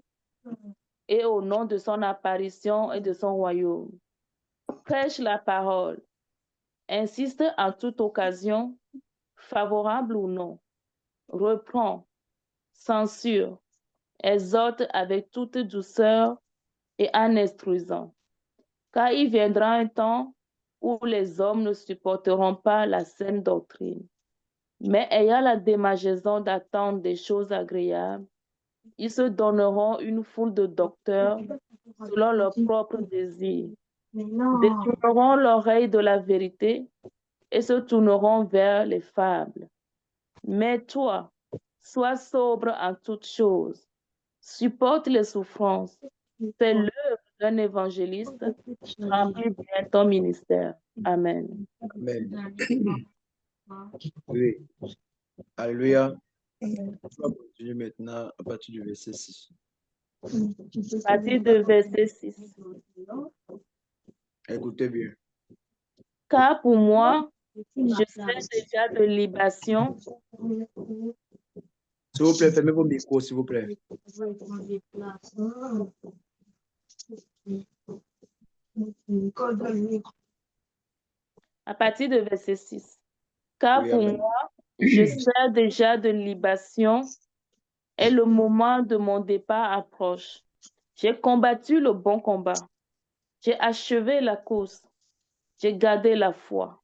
et au nom de son apparition et de son royaume. Prêche la parole, insiste en toute occasion, favorable ou non, reprend, censure, exhorte avec toute douceur et en instruisant. Car il viendra un temps où les hommes ne supporteront pas la saine doctrine, mais ayant la démangeaison d'attendre des choses agréables, ils se donneront une foule de docteurs selon leurs propres désirs, détourneront l'oreille de la vérité et se tourneront vers les fables. Mais toi, sois sobre en toutes choses, supporte les souffrances, fais l'œuvre d'un évangéliste, remplis bien ton ministère. Amen. Amen. Oui. Alléluia. On va continuer maintenant à partir du verset 6. À partir de verset 6. Écoutez bien. Car pour moi, je sers déjà de libation. S'il vous plaît, fermez vos micros, s'il vous plaît. À partir de verset 6. Car Oui, pour amen. moi, je sers déjà de libation et le moment de mon départ approche. J'ai combattu le bon combat. J'ai achevé la course. J'ai gardé la foi.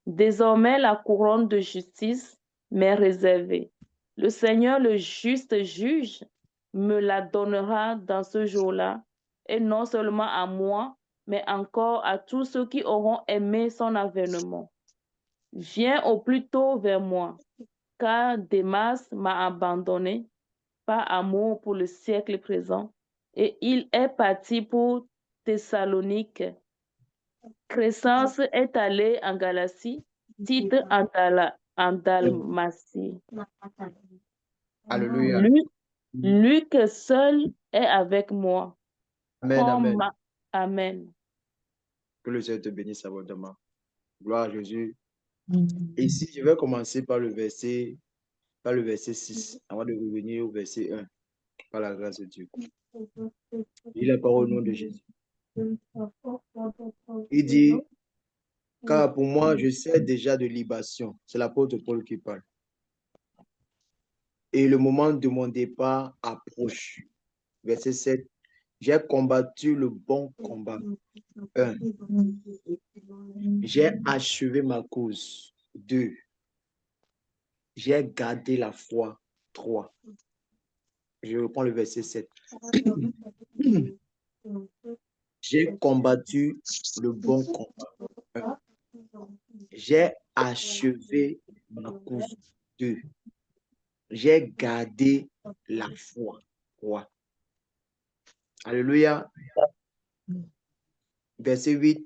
Désormais, la couronne de justice m'est réservée. Le Seigneur, le juste juge, me la donnera dans ce jour-là, et non seulement à moi, mais encore à tous ceux qui auront aimé son avènement. Viens au plus tôt vers moi, car Démas m'a abandonné par amour pour le siècle présent, et il est parti pour Thessalonique. Crescence est allé en Galatie, Tite en Dalmatie. Alléluia. Luc seul est avec moi. Amen, amen. Amen. Que le Seigneur te bénisse abondamment. Gloire à Jésus. Ici, je vais commencer par le verset 6, avant de revenir au verset 1, par la grâce de Dieu. Il est parole au nom de Jésus. Il dit, car pour moi, je sers déjà de libation. C'est l'apôtre Paul qui parle. Et le moment de mon départ approche. Verset 7. J'ai combattu le bon combat. 1. J'ai achevé ma cause. 2. J'ai gardé la foi. 3. Je reprends le verset 7. J'ai combattu le bon combat. 1. J'ai achevé ma course. 2. J'ai gardé la foi. 3. Alléluia. Verset 8,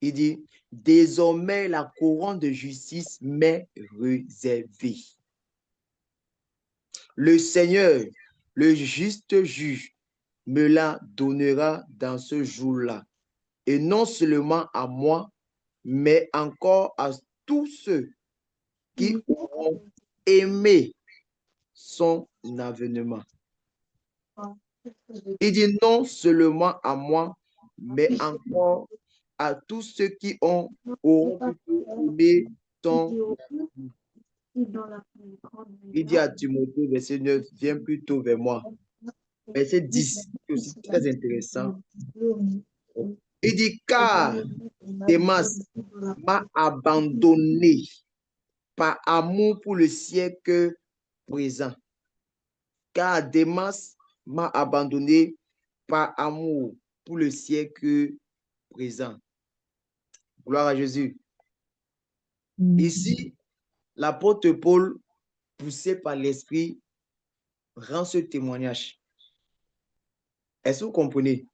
il dit, désormais la couronne de justice m'est réservée. Le Seigneur, le juste juge, me la donnera dans ce jour-là. Et non seulement à moi, mais encore à tous ceux qui auront aimé son avènement. Il dit non seulement à moi, mais encore à tous ceux qui auront aimé son avènement. Il dit à Timothée, verset 9, viens plutôt vers moi. Verset 10, c'est aussi très intéressant. Il dit, car Démas m'a abandonné par amour pour le siècle présent. Car Démas m'a abandonné par amour pour le siècle présent. Gloire à Jésus. Ici, l'apôtre Paul, poussé par l'Esprit, rend ce témoignage. Est-ce que vous comprenez?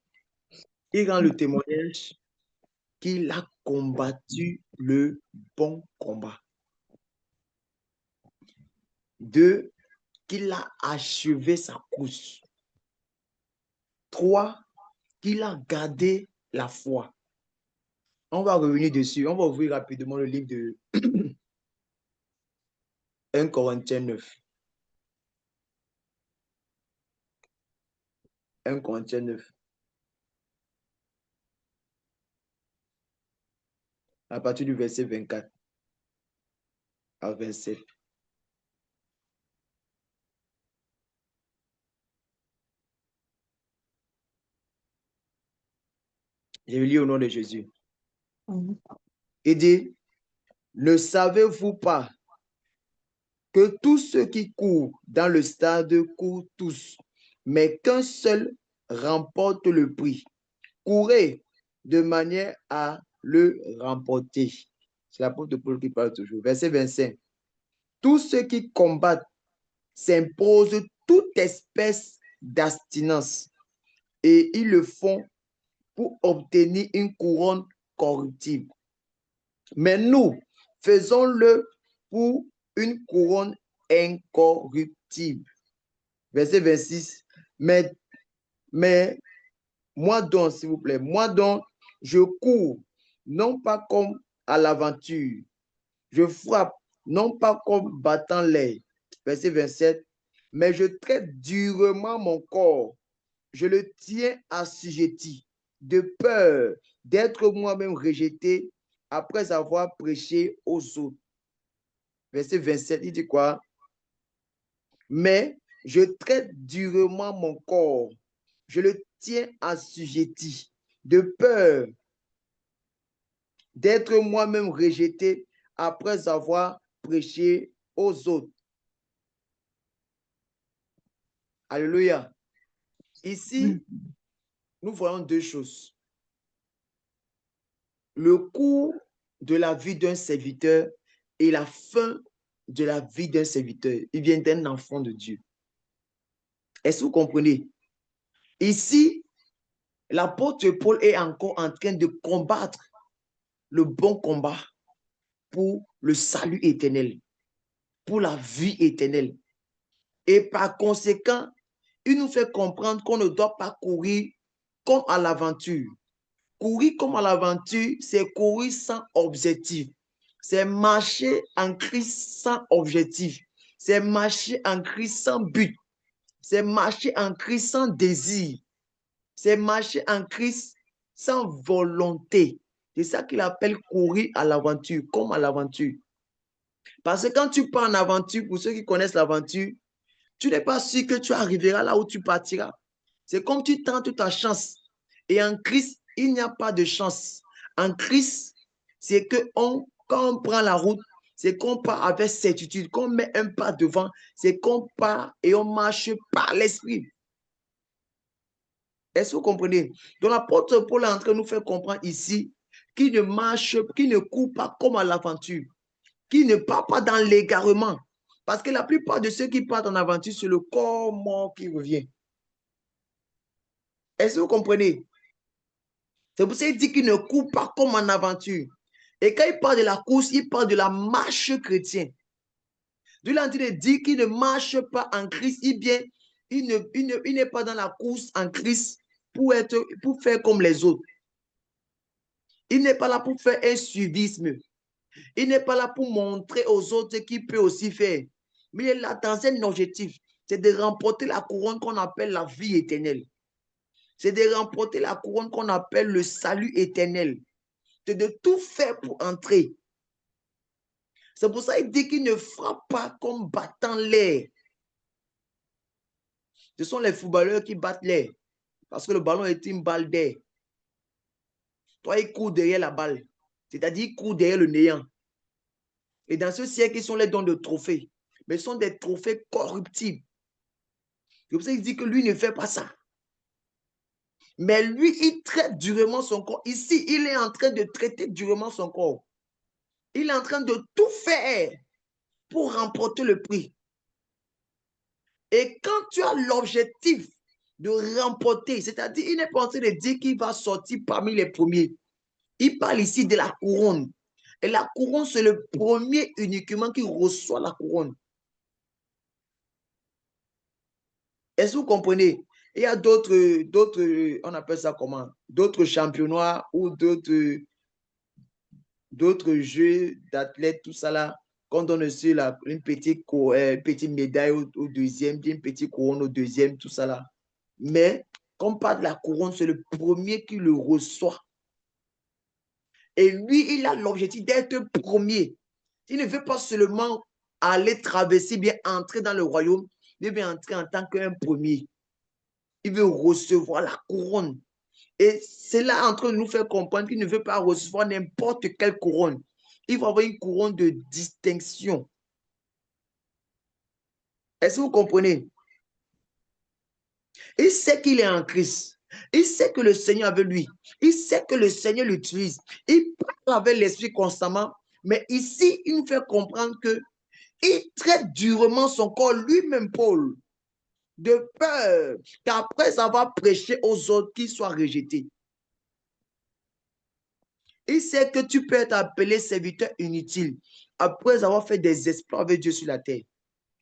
Il rend le témoignage qu'il a combattu le bon combat. 2, qu'il a achevé sa course. 3, qu'il a gardé la foi. On va revenir dessus. On va ouvrir rapidement le livre de 1 Corinthiens 9. 1 Corinthiens 9. À partir du verset 24 à 27. Je lis au nom de Jésus. Il dit, ne savez-vous pas que tous ceux qui courent dans le stade courent tous, mais qu'un seul remporte le prix. Courez de manière à le remporter. C'est l'apôtre Paul qui parle toujours. Verset 25. Tous ceux qui combattent s'imposent toute espèce d'abstinence et ils le font pour obtenir une couronne corruptible. Mais nous, faisons-le pour une couronne incorruptible. Verset 26. Mais moi donc, s'il vous plaît, moi donc, je cours, non pas comme à l'aventure. Je frappe, non pas comme battant l'air. Verset 27. Mais je traite durement mon corps. Je le tiens assujetti, de peur d'être moi-même rejeté après avoir prêché aux autres. Verset 27, il dit quoi? Mais je traite durement mon corps. Je le tiens assujetti, de peur d'être moi-même rejeté après avoir prêché aux autres. Alléluia. Ici, nous voyons deux choses. Le cours de la vie d'un serviteur et la fin de la vie d'un serviteur. Il vient d'un enfant de Dieu. Est-ce que vous comprenez? Ici, l'apôtre Paul est encore en train de combattre le bon combat pour le salut éternel, pour la vie éternelle. Et par conséquent, il nous fait comprendre qu'on ne doit pas courir comme à l'aventure. Courir comme à l'aventure, c'est courir sans objectif. C'est marcher en Christ sans objectif. C'est marcher en Christ sans but. C'est marcher en Christ sans désir. C'est marcher en Christ sans volonté. C'est ça qu'il appelle courir à l'aventure, comme à l'aventure. Parce que quand tu pars en aventure, pour ceux qui connaissent l'aventure, tu n'es pas sûr que tu arriveras là où tu partiras. C'est comme tu tentes ta chance. Et en Christ, il n'y a pas de chance. En Christ, c'est que quand on prend la route, c'est qu'on part avec certitude, qu'on met un pas devant, c'est qu'on part et on marche par l'esprit. Est-ce que vous comprenez? Donc l'apôtre Paul est en train de nous faire comprendre ici qu'il ne marche, qu'il ne court pas comme à l'aventure, qu'il ne part pas dans l'égarement. Parce que la plupart de ceux qui partent en aventure, c'est le corps mort qui revient. Est-ce que vous comprenez? C'est pour ça qu'il dit qu'il ne court pas comme en aventure. Et quand il parle de la course, il parle de la marche chrétienne. Dieu l'a dit qu'il ne marche pas en Christ, il n'est pas dans la course en Christ pour faire comme les autres. Il n'est pas là pour faire un suivisme. Il n'est pas là pour montrer aux autres qu'il peut aussi faire. Mais il est là dans un objectif. C'est de remporter la couronne qu'on appelle la vie éternelle. C'est de remporter la couronne qu'on appelle le salut éternel. C'est de tout faire pour entrer. C'est pour ça qu'il dit qu'il ne frappe pas comme battant l'air. Ce sont les footballeurs qui battent l'air. Parce que le ballon est une balle d'air. Toi, il court derrière la balle. C'est-à-dire, il court derrière le néant. Et dans ce siècle, ils sont les dons de trophées. Mais ce sont des trophées corruptibles. C'est pour ça qu'il dit que lui ne fait pas ça. Mais lui, il traite durement son corps. Ici, il est en train de traiter durement son corps. Il est en train de tout faire pour remporter le prix. Et quand tu as l'objectif de remporter, c'est-à-dire, il n'est pas en train de dire qu'il va sortir parmi les premiers. Il parle ici de la couronne. Et la couronne, c'est le premier uniquement qui reçoit la couronne. Est-ce que vous comprenez? Il y a d'autres, on appelle ça comment? D'autres championnats ou d'autres jeux d'athlètes, tout ça là, qu'on donne aussi une petite médaille au deuxième, une petite couronne au deuxième, tout ça là. Mais, quand on parle de la couronne, c'est le premier qui le reçoit. Et lui, il a l'objectif d'être premier. Il ne veut pas seulement aller traverser, bien entrer dans le royaume, il veut entrer en tant qu'un premier. Il veut recevoir la couronne. Et c'est là en train de nous faire comprendre qu'il ne veut pas recevoir n'importe quelle couronne. Il va avoir une couronne de distinction. Est-ce que vous comprenez? Il sait qu'il est en Christ. Il sait que le Seigneur est avec lui. Il sait que le Seigneur l'utilise. Il parle avec l'Esprit constamment. Mais ici, il nous fait comprendre qu'il traite durement son corps, lui-même, Paul, de peur qu'après avoir prêché aux autres, qu'il soit rejeté. Il sait que tu peux être appelé serviteur inutile après avoir fait des exploits avec Dieu sur la terre.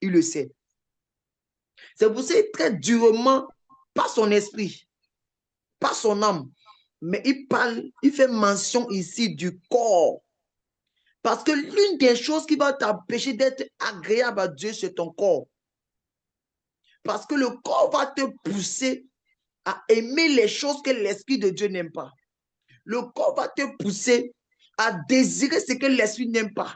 Il le sait. C'est pour ça qu'il traite durement, pas son esprit, pas son âme, mais il fait mention ici du corps. Parce que l'une des choses qui va t'empêcher d'être agréable à Dieu, c'est ton corps. Parce que le corps va te pousser à aimer les choses que l'Esprit de Dieu n'aime pas. Le corps va te pousser à désirer ce que l'Esprit n'aime pas,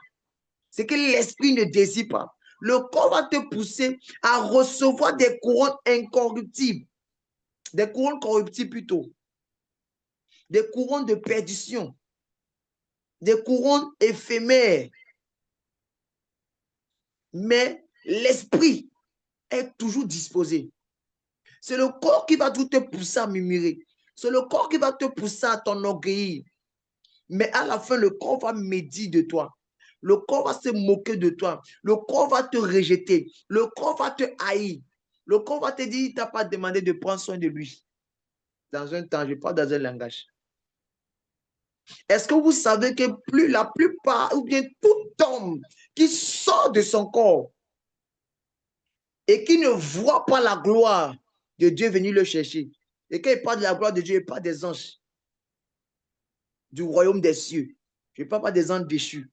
ce que l'Esprit ne désire pas. Le corps va te pousser à recevoir des couronnes incorruptibles, des couronnes corruptibles plutôt, des couronnes de perdition, des couronnes éphémères. Mais l'esprit est toujours disposé. C'est le corps qui va tout te pousser à murmurer. C'est le corps qui va te pousser à t'enorgueillir. Mais à la fin, le corps va médire de toi. Le corps va se moquer de toi. Le corps va te rejeter. Le corps va te haïr. Le corps va te dire, il ne t'a pas demandé de prendre soin de lui. Dans un temps, je parle dans un langage. Est-ce que vous savez que la plupart, ou bien tout homme qui sort de son corps et qui ne voit pas la gloire de Dieu venir le chercher, et quand il parle de la gloire de Dieu, il parle des anges du royaume des cieux. Je ne parle pas des anges déchus.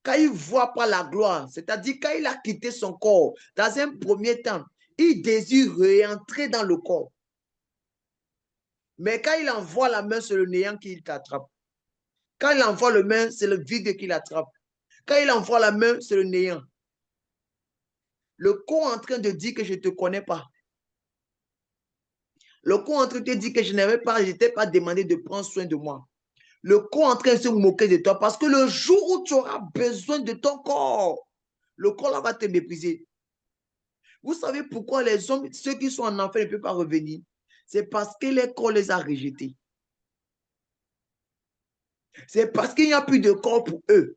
Quand il ne voit pas la gloire, c'est-à-dire quand il a quitté son corps, dans un premier temps, il désire réentrer dans le corps. Mais quand il envoie la main, c'est le néant qui t'attrape. Quand il envoie la main, c'est le vide qui l'attrape. Quand il envoie la main, c'est le néant. Le corps est en train de dire que je ne te connais pas. Le corps est en train de te dire que je ne t'ai pas demandé de prendre soin de moi. Le corps est en train de se moquer de toi parce que le jour où tu auras besoin de ton corps, le corps là va te mépriser. Vous savez pourquoi les hommes, ceux qui sont en enfer ne peuvent pas revenir? C'est parce que les corps les a rejetés. C'est parce qu'il n'y a plus de corps pour eux.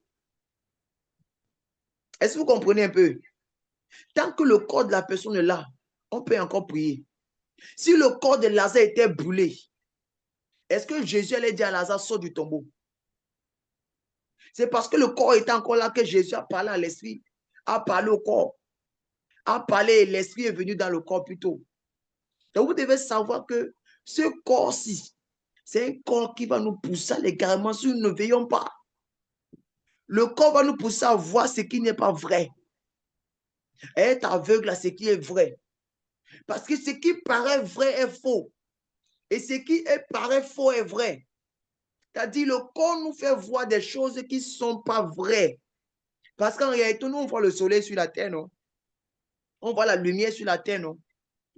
Est-ce que vous comprenez un peu? Tant que le corps de la personne est là, on peut encore prier. Si le corps de Lazare était brûlé, est-ce que Jésus allait dire à Lazare, sors du tombeau? C'est parce que le corps était encore là que Jésus a parlé à l'esprit, a parlé au corps, a parlé et l'esprit est venu dans le corps plutôt. Donc vous devez savoir que ce corps-ci, c'est un corps qui va nous pousser à l'égarement si nous ne veillons pas. Le corps va nous pousser à voir ce qui n'est pas vrai. Et être aveugle à ce qui est vrai. Parce que ce qui paraît vrai est faux. Et ce qui paraît faux est vrai. C'est-à-dire le corps nous fait voir des choses qui ne sont pas vraies. Parce qu'en réalité, nous, on voit le soleil sur la terre, non? On voit la lumière sur la terre, non?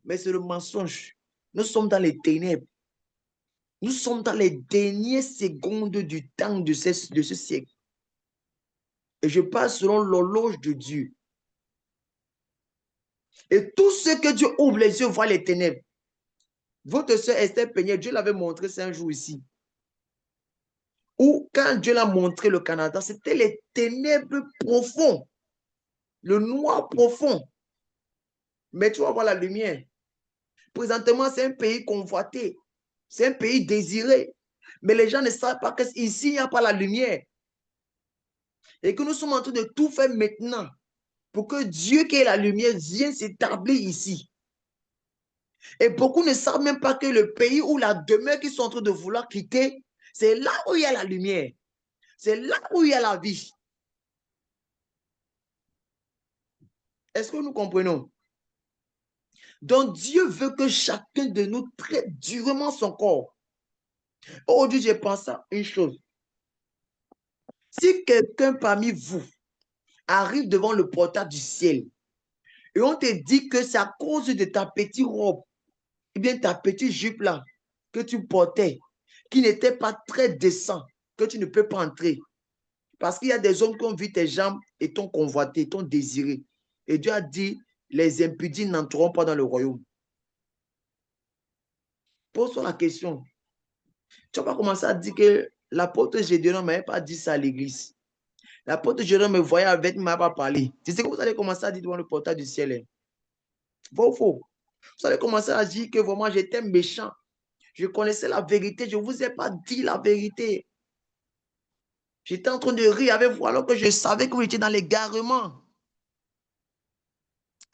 Mais c'est le mensonge. Nous sommes dans les ténèbres. Nous sommes dans les dernières secondes du temps de ce siècle. Et je parle selon l'horloge de Dieu. Et tout ce que Dieu ouvre les yeux voit les ténèbres. Votre soeur Esther Peignet, Dieu l'avait montré 5 jours ici. Ou quand Dieu l'a montré le Canada, c'était les ténèbres profondes. Le noir profond. Mais tu vas voir la lumière. Présentement, c'est un pays convoité. C'est un pays désiré. Mais les gens ne savent pas qu'ici, il n'y a pas la lumière. Et que nous sommes en train de tout faire maintenant pour que Dieu qui est la lumière vienne s'établir ici. Et beaucoup ne savent même pas que le pays ou la demeure qu'ils sont en train de vouloir quitter, c'est là où il y a la lumière. C'est là où il y a la vie. Est-ce que nous comprenons? Donc Dieu veut que chacun de nous traite durement son corps. Aujourd'hui, je pense à une chose. Si quelqu'un parmi vous arrive devant le portail du ciel et on te dit que c'est à cause de ta petite robe, ou bien ta petite jupe là que tu portais, qui n'était pas très décent, que tu ne peux pas entrer. Parce qu'il y a des hommes qui ont vu tes jambes et t'ont convoité, t'ont désiré. Et Dieu a dit, les impudiques n'entreront pas dans le royaume. Pose-toi la question. Tu vas pas commencer à dire que l'apôtre Gédéon ne m'avait pas dit ça à l'église. L'apôtre Gédéon me voyait avec, ne m'a pas parlé. C'est ce que vous allez commencer à dire devant le portail du ciel. Hein. Faux, faux. Vous allez commencer à dire que vraiment j'étais méchant. Je connaissais la vérité. Je ne vous ai pas dit la vérité. J'étais en train de rire avec vous alors que je savais que vous étiez dans l'égarement.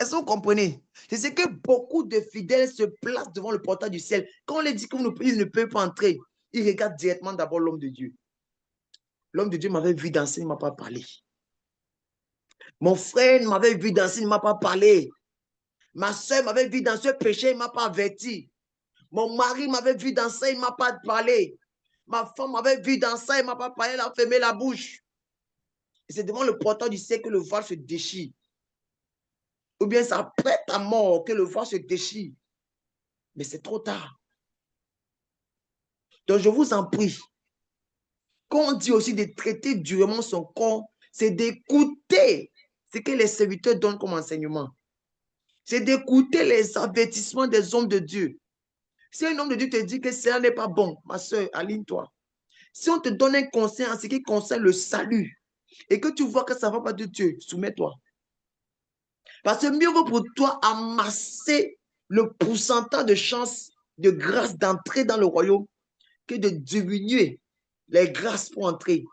Est-ce que vous comprenez? C'est ce que beaucoup de fidèles se placent devant le portail du ciel. Quand on leur dit qu'ils ne peuvent pas entrer, ils regardent directement d'abord l'homme de Dieu. L'homme de Dieu m'avait vu danser, il ne m'a pas parlé. Mon frère m'avait vu danser, il ne m'a pas parlé. Ma soeur m'avait vu danser, péché, il ne m'a pas averti. Mon mari m'avait vu danser, il ne m'a pas parlé. Ma femme m'avait vu danser, il ne m'a pas parlé, elle a fermé la bouche. Et c'est devant le portail du ciel que le voile se déchire. Ou bien ça prête à mort que le voile se déchire. Mais c'est trop tard. Donc je vous en prie, quand on dit aussi de traiter durement son corps, c'est d'écouter ce que les serviteurs donnent comme enseignement. C'est d'écouter les avertissements des hommes de Dieu. Si un homme de Dieu te dit que cela n'est pas bon, ma soeur, aligne-toi. Si on te donne un conseil en ce qui concerne le salut et que tu vois que ça ne va pas de Dieu, soumets-toi. Parce que mieux vaut pour toi amasser le pourcentage de chance, de grâce d'entrer dans le royaume que de diminuer les grâces pour entrer.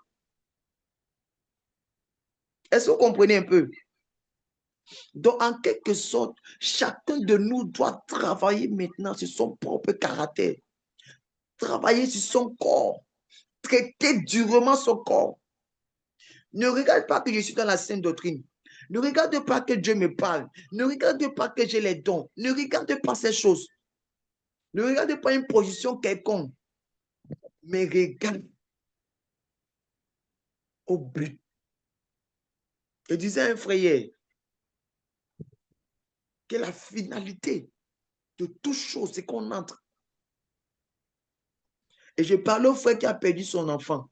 Est-ce que vous comprenez un peu? Donc, en quelque sorte, chacun de nous doit travailler maintenant sur son propre caractère. Travailler sur son corps. Traiter durement son corps. Ne regarde pas que je suis dans la sainte doctrine. Ne regarde pas que Dieu me parle. Ne regarde pas que j'ai les dons. Ne regarde pas ces choses. Ne regarde pas une position quelconque. Mais regarde au but. Je disais à un frère que la finalité de toute chose, c'est qu'on entre. Et je parle au frère qui a perdu son enfant.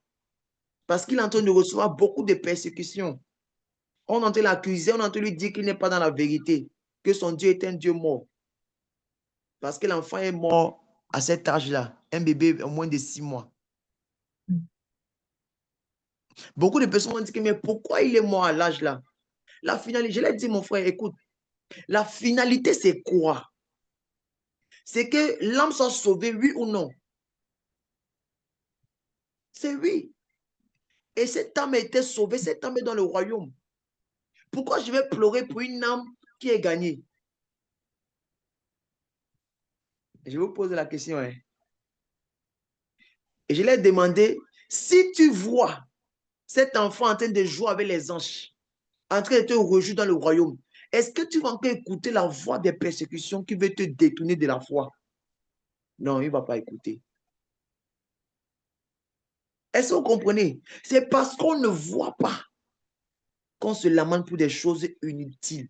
Parce qu'il est en train de recevoir beaucoup de persécutions. On est en train de l'accuser, on est en train de lui dire qu'il n'est pas dans la vérité, que son Dieu est un Dieu mort. Parce que l'enfant est mort à cet âge-là, un bébé au moins de 6 mois. Beaucoup de personnes ont dit que mais pourquoi il est mort à l'âge-là? La finalité, je l'ai dit mon frère, écoute, la finalité c'est quoi? C'est que l'âme soit sauvée, oui ou non? C'est oui. Et cette âme a été sauvée, cette âme est dans le royaume. Pourquoi je vais pleurer pour une âme qui est gagnée? Je vous pose la question. Hein. Et je lui ai demandé, si tu vois cet enfant en train de jouer avec les anges, en train de te réjouir dans le royaume, est-ce que tu vas encore écouter la voix des persécutions qui veut te détourner de la foi? Non, il ne va pas écouter. Est-ce que vous comprenez? C'est parce qu'on ne voit pas qu'on se lamente pour des choses inutiles.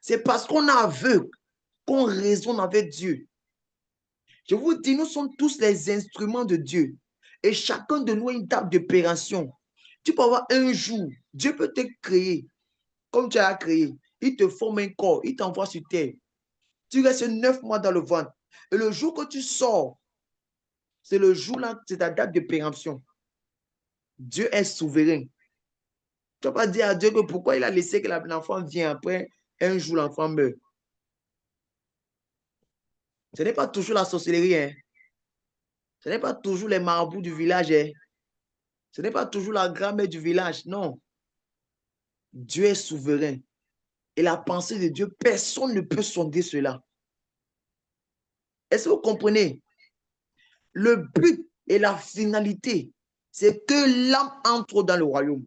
C'est parce qu'on est aveugle qu'on raisonne avec Dieu. Je vous dis, nous sommes tous les instruments de Dieu. Et chacun de nous a une date d'opération. Tu peux avoir un jour, Dieu peut te créer comme tu as créé. Il te forme un corps, il t'envoie sur terre. Tu restes 9 mois dans le ventre. Et le jour que tu sors, c'est le jour-là, c'est ta date de péremption. Dieu est souverain. Tu ne vas pas dire à Dieu que pourquoi il a laissé que l'enfant vienne après un jour, l'enfant meurt. Ce n'est pas toujours la sorcellerie. Hein? Ce n'est pas toujours les marabouts du village. Hein. Ce n'est pas toujours la grand-mère du village. Non. Dieu est souverain. Et la pensée de Dieu, personne ne peut sonder cela. Est-ce que vous comprenez? Le but et la finalité, c'est que l'âme entre dans le royaume.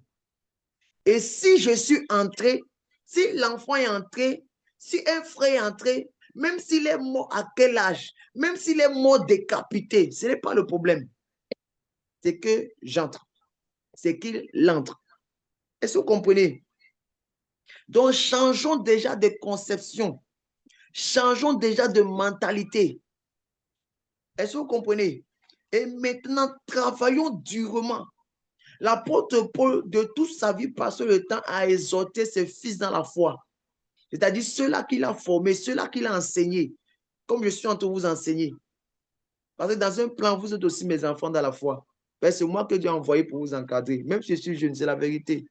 Et si je suis entré, si l'enfant est entré, si un frère est entré, même s'il est mort à quel âge, même s'il est mort décapité, ce n'est pas le problème. C'est que j'entre. C'est qu'il entre. Est-ce que vous comprenez? Donc, changeons déjà de conception. Changeons déjà de mentalité. Est-ce que vous comprenez? Et maintenant, travaillons durement. L'apôtre Paul, de toute sa vie, passe le temps à exhorter ses fils dans la foi. C'est-à-dire ceux-là qu'il a formés, ceux-là qu'il a enseignés, comme je suis en train de vous enseigner. Parce que dans un plan, vous êtes aussi mes enfants dans la foi. C'est moi que Dieu a envoyé pour vous encadrer. Même si je suis jeune, c'est la vérité.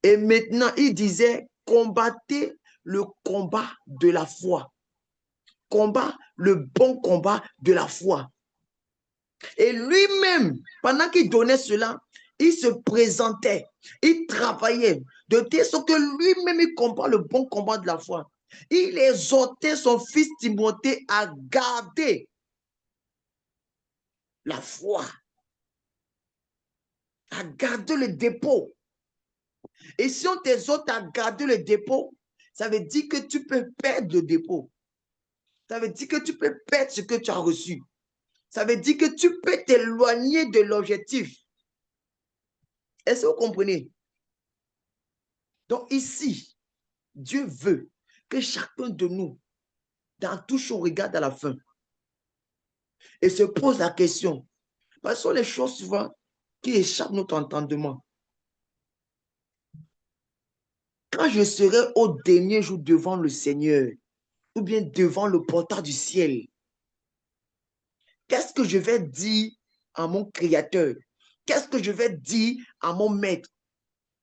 Et maintenant, il disait, combattez le combat de la foi. Combat le bon combat de la foi. Et lui-même, pendant qu'il donnait cela, il se présentait, il travaillait, de telle sorte que lui-même, il combat le bon combat de la foi. Il exhortait son fils Timothée à garder la foi, à garder le dépôt. Et si on t'exhorte à garder le dépôt, ça veut dire que tu peux perdre le dépôt. Ça veut dire que tu peux perdre ce que tu as reçu. Ça veut dire que tu peux t'éloigner de l'objectif. Est-ce que vous comprenez? Donc ici, Dieu veut que chacun de nous, dans tout son regarde à la fin, et se pose la question, quelles sont les choses souvent qui échappent notre entendement? Quand je serai au dernier jour devant le Seigneur, ou bien devant le portail du ciel, qu'est-ce que je vais dire à mon Créateur? Qu'est-ce que je vais dire à mon Maître?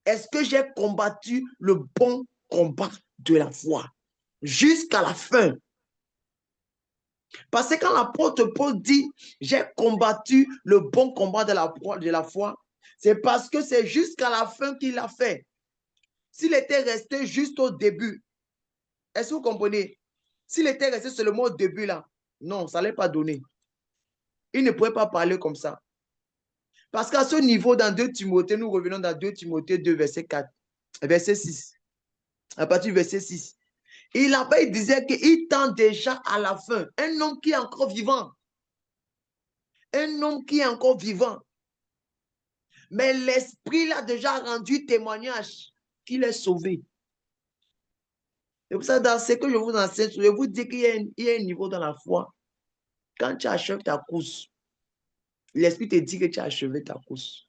Est-ce que j'ai combattu le bon combat de la foi jusqu'à la fin? Parce que quand l'apôtre Paul dit « j'ai combattu le bon combat de la foi », c'est parce que c'est jusqu'à la fin qu'il l'a fait. S'il était resté juste au début, est-ce que vous comprenez? S'il était resté seulement au début là, non, ça n'allait pas donner. Il ne pourrait pas parler comme ça. Parce qu'à ce niveau, dans 2 Timothée, nous revenons dans 2 Timothée 2, verset 4, verset 6. À partir du verset 6. Il disait qu'il tend déjà à la fin. Un homme qui est encore vivant. Un homme qui est encore vivant. Mais l'Esprit l'a déjà rendu témoignage qu'il est sauvé. C'est pour ça, dans ce que je vous enseigne, je vous dis qu'il y a un niveau dans la foi. Quand tu achèves ta course, l'Esprit te dit que tu as achevé ta course.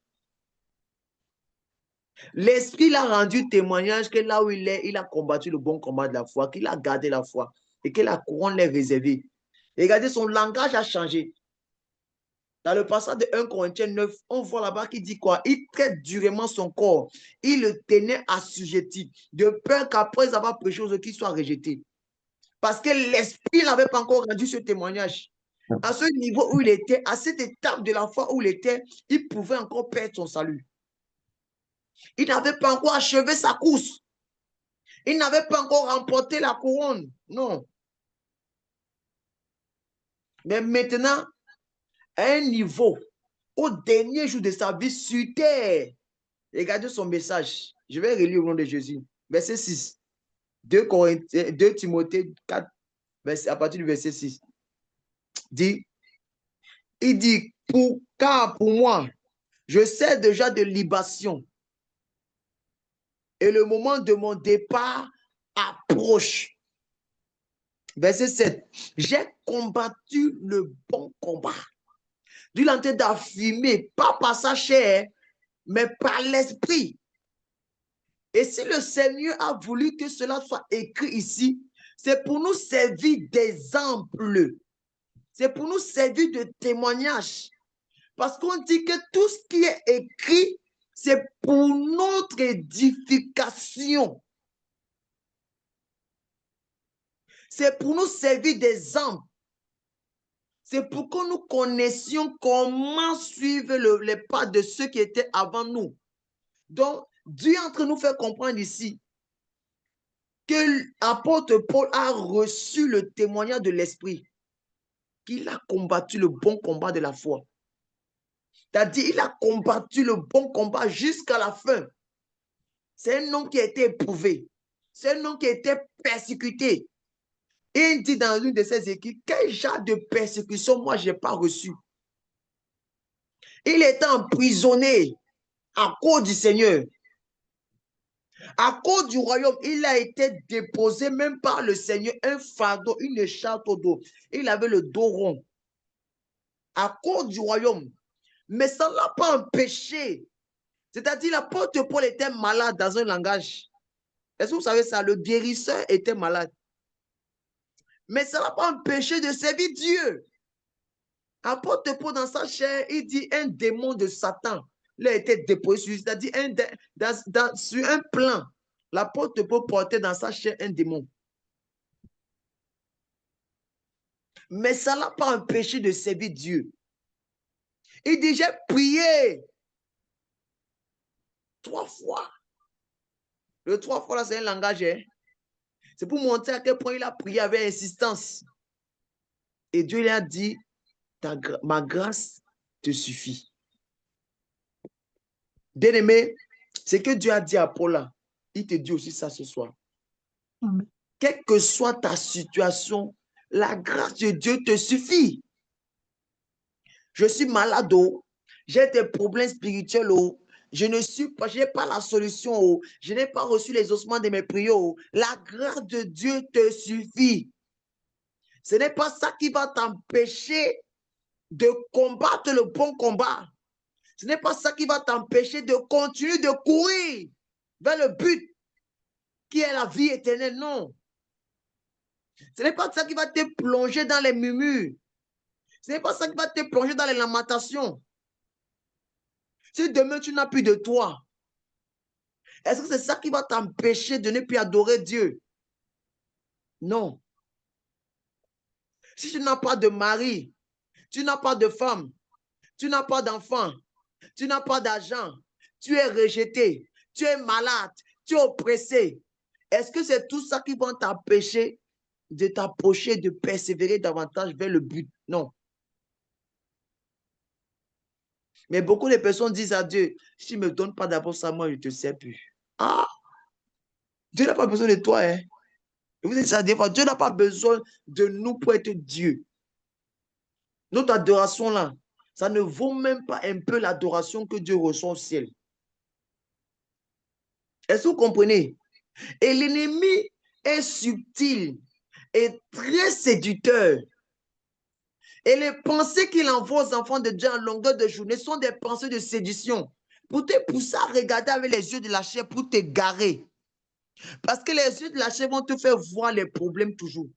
L'Esprit l'a rendu témoignage que là où il est, il a combattu le bon combat de la foi, qu'il a gardé la foi et que la couronne l'est réservée. Et regardez, son langage a changé. Dans le passage de 1 Corinthiens 9, on voit là-bas qu'il dit quoi? Il traite durement son corps. Il le tenait assujetti, de peur qu'après avoir prêché aux autres, qu'il soit rejeté. Parce que l'Esprit n'avait pas encore rendu ce témoignage. À ce niveau où il était, à cette étape de la foi où il était, il pouvait encore perdre son salut. Il n'avait pas encore achevé sa course. Il n'avait pas encore remporté la couronne. Non. Mais maintenant, à un niveau, au dernier jour de sa vie sur terre, regardez son message. Je vais relire au nom de Jésus. Verset 6. 2 Timothée 4, à partir du verset 6. Il dit, car pour moi, je sais déjà de libation. Et le moment de mon départ approche. Verset 7. J'ai combattu le bon combat. Dieu est en train d'affirmer, pas par sa chair, mais par l'esprit. Et si le Seigneur a voulu que cela soit écrit ici, c'est pour nous servir d'exemple. C'est pour nous servir de témoignage. Parce qu'on dit que tout ce qui est écrit, c'est pour notre édification. C'est pour nous servir d'exemple. C'est pour que nous connaissions comment suivre les pas de ceux qui étaient avant nous. Donc, Dieu est en train de nous faire comprendre ici que l'apôtre Paul a reçu le témoignage de l'Esprit, qu'il a combattu le bon combat de la foi. C'est-à-dire, il a combattu le bon combat jusqu'à la fin. C'est un homme qui a été éprouvé. C'est un homme qui a été persécuté. Et il dit dans une de ses écrits, quel genre de persécution moi je n'ai pas reçu. Il était emprisonné à cause du Seigneur. À cause du royaume, il a été déposé même par le Seigneur, un fardeau, une écharpe au dos. Il avait le dos rond. À cause du royaume. Mais ça ne l'a pas empêché. C'est-à-dire, l'apôtre Paul était malade dans un langage. Est-ce que vous savez ça? Le guérisseur était malade. Mais ça ne l'a pas empêché de servir Dieu. Apôtre Paul, dans sa chair, il dit un démon de Satan. Il a été déposé, c'est-à-dire sur un plan. L'apôtre Paul portait dans sa chair un démon. Mais ça ne l'a pas empêché de servir Dieu. Il dit, j'ai prié 3 fois. Le 3 fois, là, c'est un langage. Hein? C'est pour montrer à quel point il a prié avec insistance. Et Dieu lui a dit, ma grâce te suffit. Bien-aimé, ce que Dieu a dit à Paul, là, il te dit aussi ça ce soir. Amen. Quelle que soit ta situation, la grâce de Dieu te suffit. Je suis malade, oh. J'ai des problèmes spirituels, oh. Je n'ai pas la solution, oh. Je n'ai pas reçu les ossements de mes prières, oh. La grâce de Dieu te suffit. Ce n'est pas ça qui va t'empêcher de combattre le bon combat. Ce n'est pas ça qui va t'empêcher de continuer de courir vers le but qui est la vie éternelle, non. Ce n'est pas ça qui va te plonger dans les murmures. Ce n'est pas ça qui va te plonger dans les lamentations. Si demain tu n'as plus de toi, est-ce que c'est ça qui va t'empêcher de ne plus adorer Dieu? Non. Si tu n'as pas de mari, tu n'as pas de femme, tu n'as pas d'enfant, tu n'as pas d'argent, tu es rejeté, tu es malade, tu es oppressé, est-ce que c'est tout ça qui va t'empêcher de t'approcher, de persévérer davantage vers le but? Non. Mais beaucoup de personnes disent à Dieu, si tu ne me donnes pas d'abord ça, moi, je ne te sais plus. Ah! Dieu n'a pas besoin de toi. Hein? Vous dites ça des fois, Dieu n'a pas besoin de nous pour être Dieu. Notre adoration là, ça ne vaut même pas un peu l'adoration que Dieu reçoit au ciel. Est-ce que vous comprenez? Et l'ennemi est subtil et très séducteur. Et les pensées qu'il envoie aux enfants de Dieu en longueur de journée sont des pensées de séduction. Pour te pousser à regarder avec les yeux de la chair pour te garer. Parce que les yeux de la chair vont te faire voir les problèmes toujours.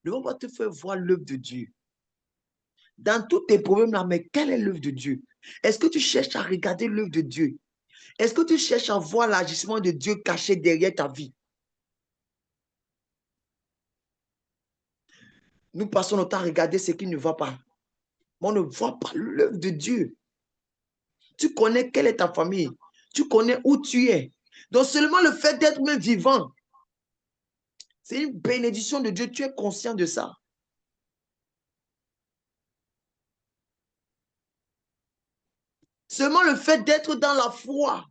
Ils ne vont pas te faire voir l'œuvre de Dieu. Dans tous tes problèmes là, mais quelle est l'œuvre de Dieu? Est-ce que tu cherches à regarder l'œuvre de Dieu? Est-ce que tu cherches à voir l'agissement de Dieu caché derrière ta vie? Nous passons notre temps à regarder ce qui ne va pas. Mais on ne voit pas l'œuvre de Dieu. Tu connais quelle est ta famille. Tu connais où tu es. Donc seulement le fait d'être même vivant, c'est une bénédiction de Dieu. Tu es conscient de ça. Seulement le fait d'être dans la foi,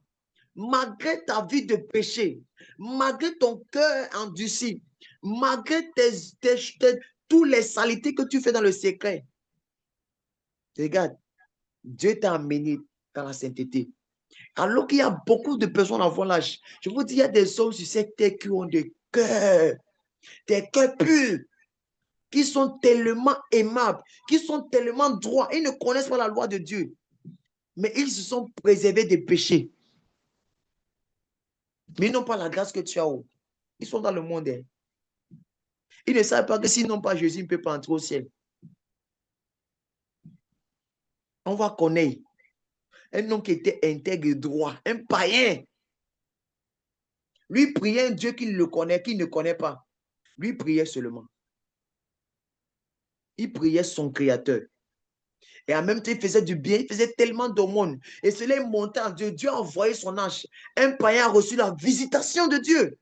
malgré ta vie de péché, malgré ton cœur endurci, malgré toutes les saletés que tu fais dans le secret. Regarde, Dieu t'a amené dans la sainteté. Alors qu'il y a beaucoup de personnes à voir l'âge. Je vous dis, il y a des hommes sur cette terre qui ont des cœurs purs, qui sont tellement aimables, qui sont tellement droits. Ils ne connaissent pas la loi de Dieu. Mais ils se sont préservés des péchés. Mais ils n'ont pas la grâce que tu as. Ils sont dans le monde. Hein. Ils ne savent pas que s'ils n'ont pas Jésus, ils ne peuvent pas entrer au ciel. On va connaître un homme qui était intègre et droit, un païen. Lui priait un Dieu qu'il le connaît, qu'il ne connaît pas. Lui priait seulement. il priait son Créateur. Et en même temps, il faisait du bien, il faisait tellement d'aumônes. Et cela est monté en Dieu. Dieu a envoyé son ange. Un païen a reçu la visitation de Dieu.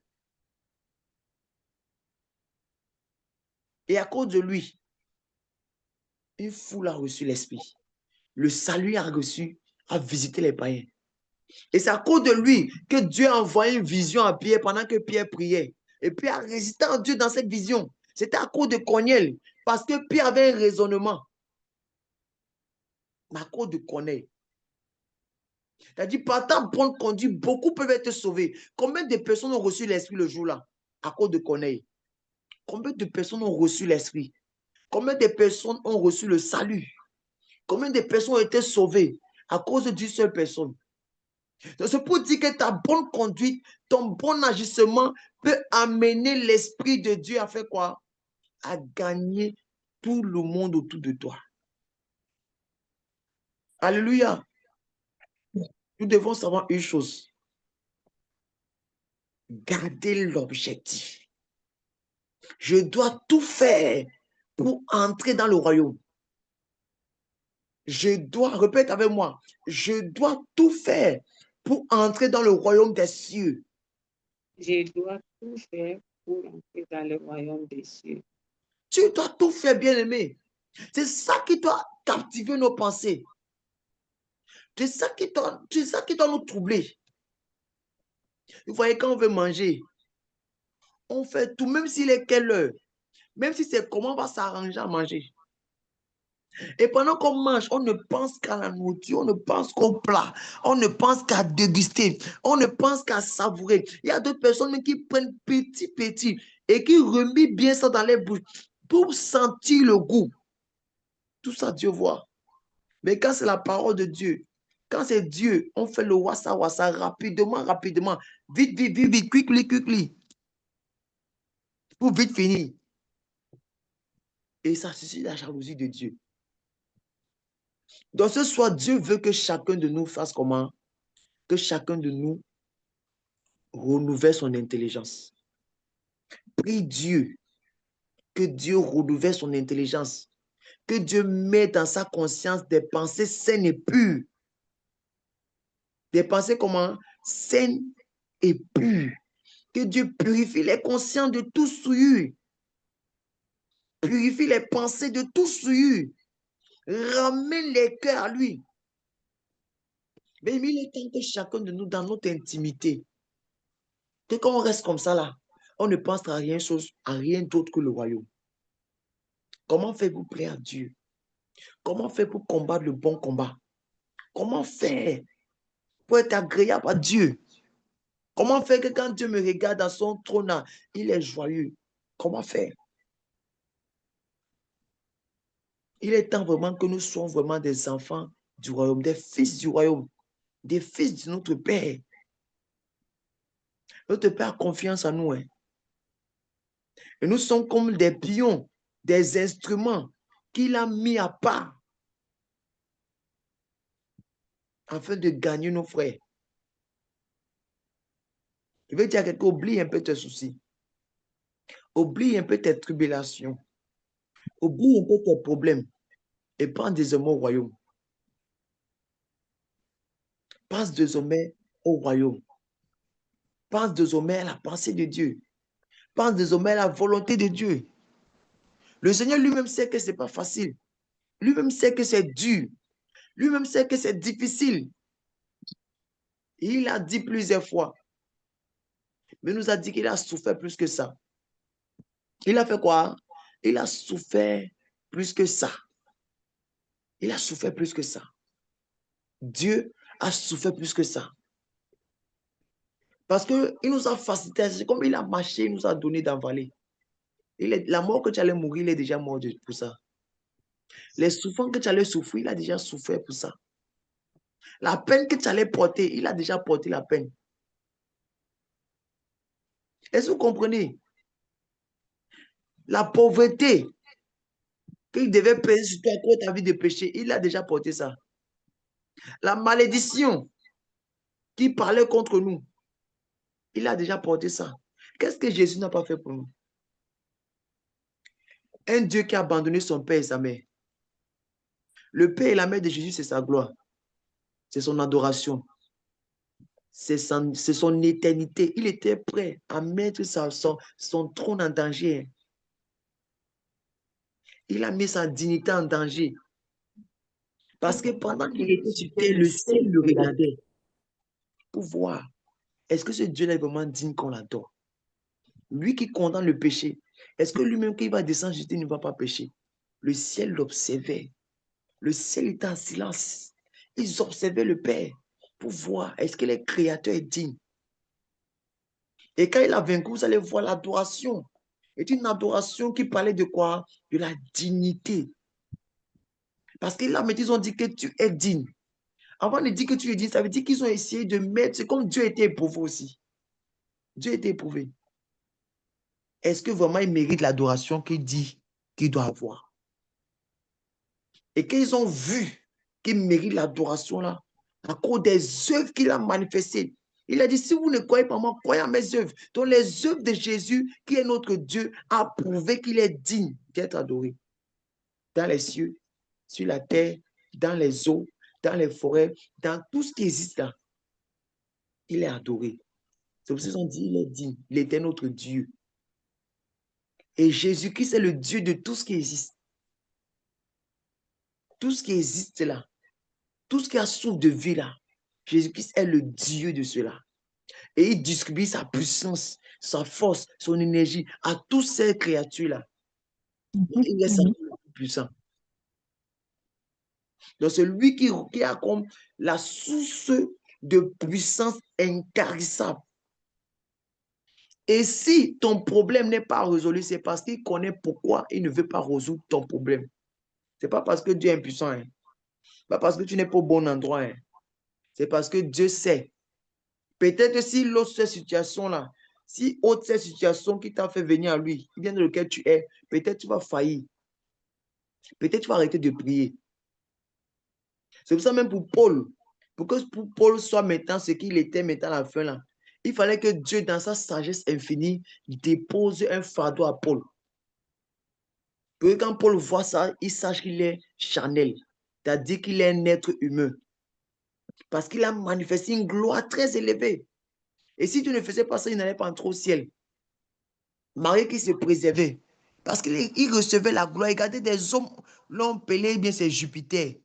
Et à cause de lui, une foule a reçu l'Esprit. Le salut a visité les païens. Et c'est à cause de lui que Dieu a envoyé une vision à Pierre pendant que Pierre priait. Et Pierre a résisté en Dieu dans cette vision. C'était à cause de Corneille, parce que Pierre avait un raisonnement. Mais à cause de Corneille. C'est-à-dire, par ta bonne conduite, beaucoup peuvent être sauvés. Combien de personnes ont reçu l'Esprit le jour-là? À cause de Corneille. Combien de personnes ont reçu l'Esprit? Combien de personnes ont reçu le salut? Combien de personnes ont été sauvées à cause d'une seule personne? C'est pour dire que ta bonne conduite, ton bon agissement peut amener l'Esprit de Dieu à faire quoi? À gagner tout le monde autour de toi. Alléluia. Nous devons savoir une chose. Garder l'objectif. Je dois tout faire pour entrer dans le royaume. Je dois, répète avec moi, je dois tout faire pour entrer dans le royaume des cieux. Je dois tout faire pour entrer dans le royaume des cieux. Tu dois tout faire, bien-aimé. C'est ça qui doit captiver nos pensées. C'est ça qui doit nous troubler. Vous voyez, quand on veut manger, on fait tout, même s'il est quelle heure, même si c'est comment on va s'arranger à manger. Et pendant qu'on mange, on ne pense qu'à la nourriture, on ne pense qu'au plat, on ne pense qu'à déguster, on ne pense qu'à savourer. Il y a d'autres personnes qui prennent petit et qui remettent bien ça dans les bouches pour sentir le goût. Tout ça, Dieu voit. Mais quand c'est la parole de Dieu, quand c'est Dieu, on fait le wassa rapidement, vite, quickly, pour vite finir. Et ça suscite la jalousie de Dieu. Donc ce soir, Dieu veut que chacun de nous fasse comment? Que chacun de nous renouvelle son intelligence. Prie Dieu, que Dieu renouvelle son intelligence. Que Dieu mette dans sa conscience des pensées saines et pures. Des pensées comment? Saines et pures. Que Dieu purifie les consciences de tout souillure. Purifie les pensées de tout souillure. Ramène les cœurs à lui. Mais il est temps que chacun de nous, dans notre intimité, que quand on reste comme ça là, on ne pense à rien d'autre que le royaume. Comment faire-vous prier à Dieu? Comment faire pour combattre le bon combat? Comment faire pour être agréable à Dieu? Comment faire que quand Dieu me regarde dans son trône, il est joyeux? Comment faire? Il est temps vraiment que nous soyons vraiment des enfants du royaume, des fils du royaume, des fils de notre Père. Notre Père a confiance en nous. Et nous sommes comme des pions, des instruments qu'il a mis à part afin de gagner nos frères. Je veux dire à quelqu'un, oublie un peu tes soucis. Oublie un peu tes tribulations. Oublie un peu tes problèmes. Et pense désormais au royaume. Pense désormais au royaume. Pense désormais à la pensée de Dieu. Pense désormais à la volonté de Dieu. Le Seigneur lui-même sait que ce n'est pas facile. Lui-même sait que c'est dur. Lui-même sait que c'est difficile. Il a dit plusieurs fois. Mais il nous a dit qu'il a souffert plus que ça. Il a fait quoi? Il a souffert plus que ça. Il a souffert plus que ça. Dieu a souffert plus que ça. Parce qu'il nous a facilité. C'est comme il a marché, il nous a donné d'avaler. La mort que tu allais mourir, il est déjà mort pour ça. Les souffrances que tu allais souffrir, il a déjà souffert pour ça. La peine que tu allais porter, il a déjà porté la peine. Est-ce que vous comprenez? La pauvreté qu'il devait payer sur toi à cause de ta vie de péché, il a déjà porté ça. La malédiction qui parlait contre nous, il a déjà porté ça. Qu'est-ce que Jésus n'a pas fait pour nous? Un Dieu qui a abandonné son père et sa mère. Le père et la mère de Jésus, c'est sa gloire. C'est son adoration. C'est son éternité. Il était prêt à mettre son trône en danger. Il a mis sa dignité en danger. Parce que pendant qu'il était sur terre, le ciel le regardait pour voir, est-ce que ce Dieu-là est vraiment digne qu'on l'adore? Lui qui condamne le péché, est-ce que lui-même, quand il va descendre, Jésus ne va pas pécher? Le ciel l'observait. Le ciel était en silence. Ils observaient le Père pour voir, est-ce que le Créateur est digne? Et quand il a vaincu, vous allez voir l'adoration. C'est une adoration qui parlait de quoi? De la dignité. Parce que là, ils ont dit que tu es digne. Avant de dire que tu es digne, ça veut dire qu'ils ont essayé de mettre, c'est comme Dieu était éprouvé aussi. Dieu était éprouvé. Est-ce que vraiment il mérite l'adoration qu'il dit qu'il doit avoir? Et qu'ils ont vu qu'il mérite l'adoration là, à cause des œuvres qu'il a manifestées. Il a dit, si vous ne croyez pas moi, croyez à mes œuvres. Donc les œuvres de Jésus, qui est notre Dieu, a prouvé qu'il est digne d'être adoré. Dans les cieux, sur la terre, dans les eaux, dans les forêts, dans tout ce qui existe là, il est adoré. C'est pour ça qu'ils ont dit, il est digne, il était notre Dieu. Et Jésus-Christ est le Dieu de tout ce qui existe. Tout ce qui existe là, tout ce qui a souffle de vie là, Jésus-Christ est le Dieu de cela. Et il distribue sa puissance, sa force, son énergie à toutes ces créatures-là. Il est simplement puissant. Donc, c'est lui qui a comme la source de puissance incarissable. Et si ton problème n'est pas résolu, c'est parce qu'il connaît pourquoi il ne veut pas résoudre ton problème. Ce n'est pas parce que Dieu est impuissant. Hein. Pas parce que tu n'es pas au bon endroit. Hein. C'est parce que Dieu sait. Peut-être si l'autre cette situation-là, si autre cette situation qui t'a fait venir à lui, qui vient de lequel tu es, peut-être tu vas faillir. Peut-être tu vas arrêter de prier. C'est pour ça même pour Paul, pour que Paul soit maintenant ce qu'il était maintenant à la fin là, il fallait que Dieu, dans sa sagesse infinie, dépose un fardeau à Paul. Pour que quand Paul voit ça, il sache qu'il est charnel, c'est-à-dire qu'il est un être humain. Parce qu'il a manifesté une gloire très élevée. Et si tu ne faisais pas ça, il n'allait pas entrer au ciel. Marie qui se préservait. Parce qu'il recevait la gloire. Regardez des hommes, l'ont appelé, eh bien c'est Jupiter.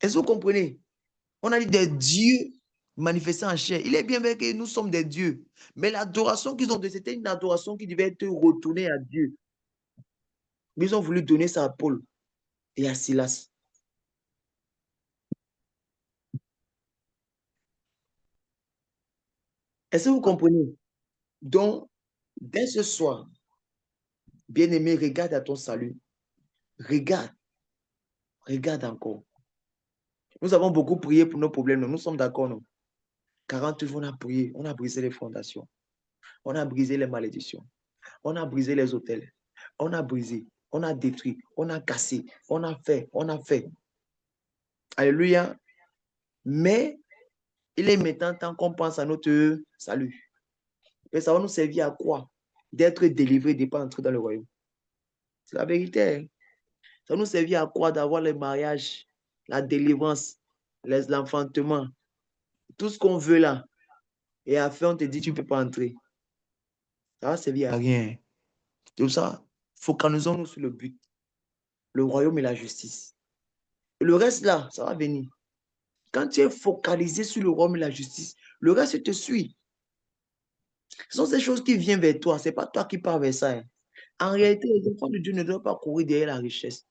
Est-ce que vous comprenez? On a dit des dieux manifestés en chair. Il est bien vrai que nous sommes des dieux. Mais l'adoration qu'ils ont donnée, c'était une adoration qui devait être retournée à Dieu. Mais ils ont voulu donner ça à Paul et à Silas. Est-ce que vous comprenez? Donc, dès ce soir, bien-aimé, regarde à ton salut. Regarde. Regarde encore. Nous avons beaucoup prié pour nos problèmes. Nous sommes d'accord, non? 40 jours, on a prié. On a brisé les fondations. On a brisé les malédictions. On a brisé les hôtels. On a brisé. On a détruit. On a cassé. On a fait. On a fait. Alléluia. Mais il est maintenant temps qu'on pense à notre salut. Et ça va nous servir à quoi? D'être délivrés, de ne pas entrer dans le royaume. C'est la vérité. Hein? Ça va nous servir à quoi? D'avoir le mariage, la délivrance, l'enfantement, tout ce qu'on veut là. Et à la fin, on te dit, tu ne peux pas entrer. Ça va servir à rien. Tout ça, focalisons-nous sur le but. Le royaume et la justice. Et le reste là, ça va venir. Quand tu es focalisé sur le royaume et la justice, le reste te suit. Ce sont ces choses qui viennent vers toi. Ce n'est pas toi qui pars vers ça. Hein. En réalité, les enfants de Dieu ne doivent pas courir derrière la richesse,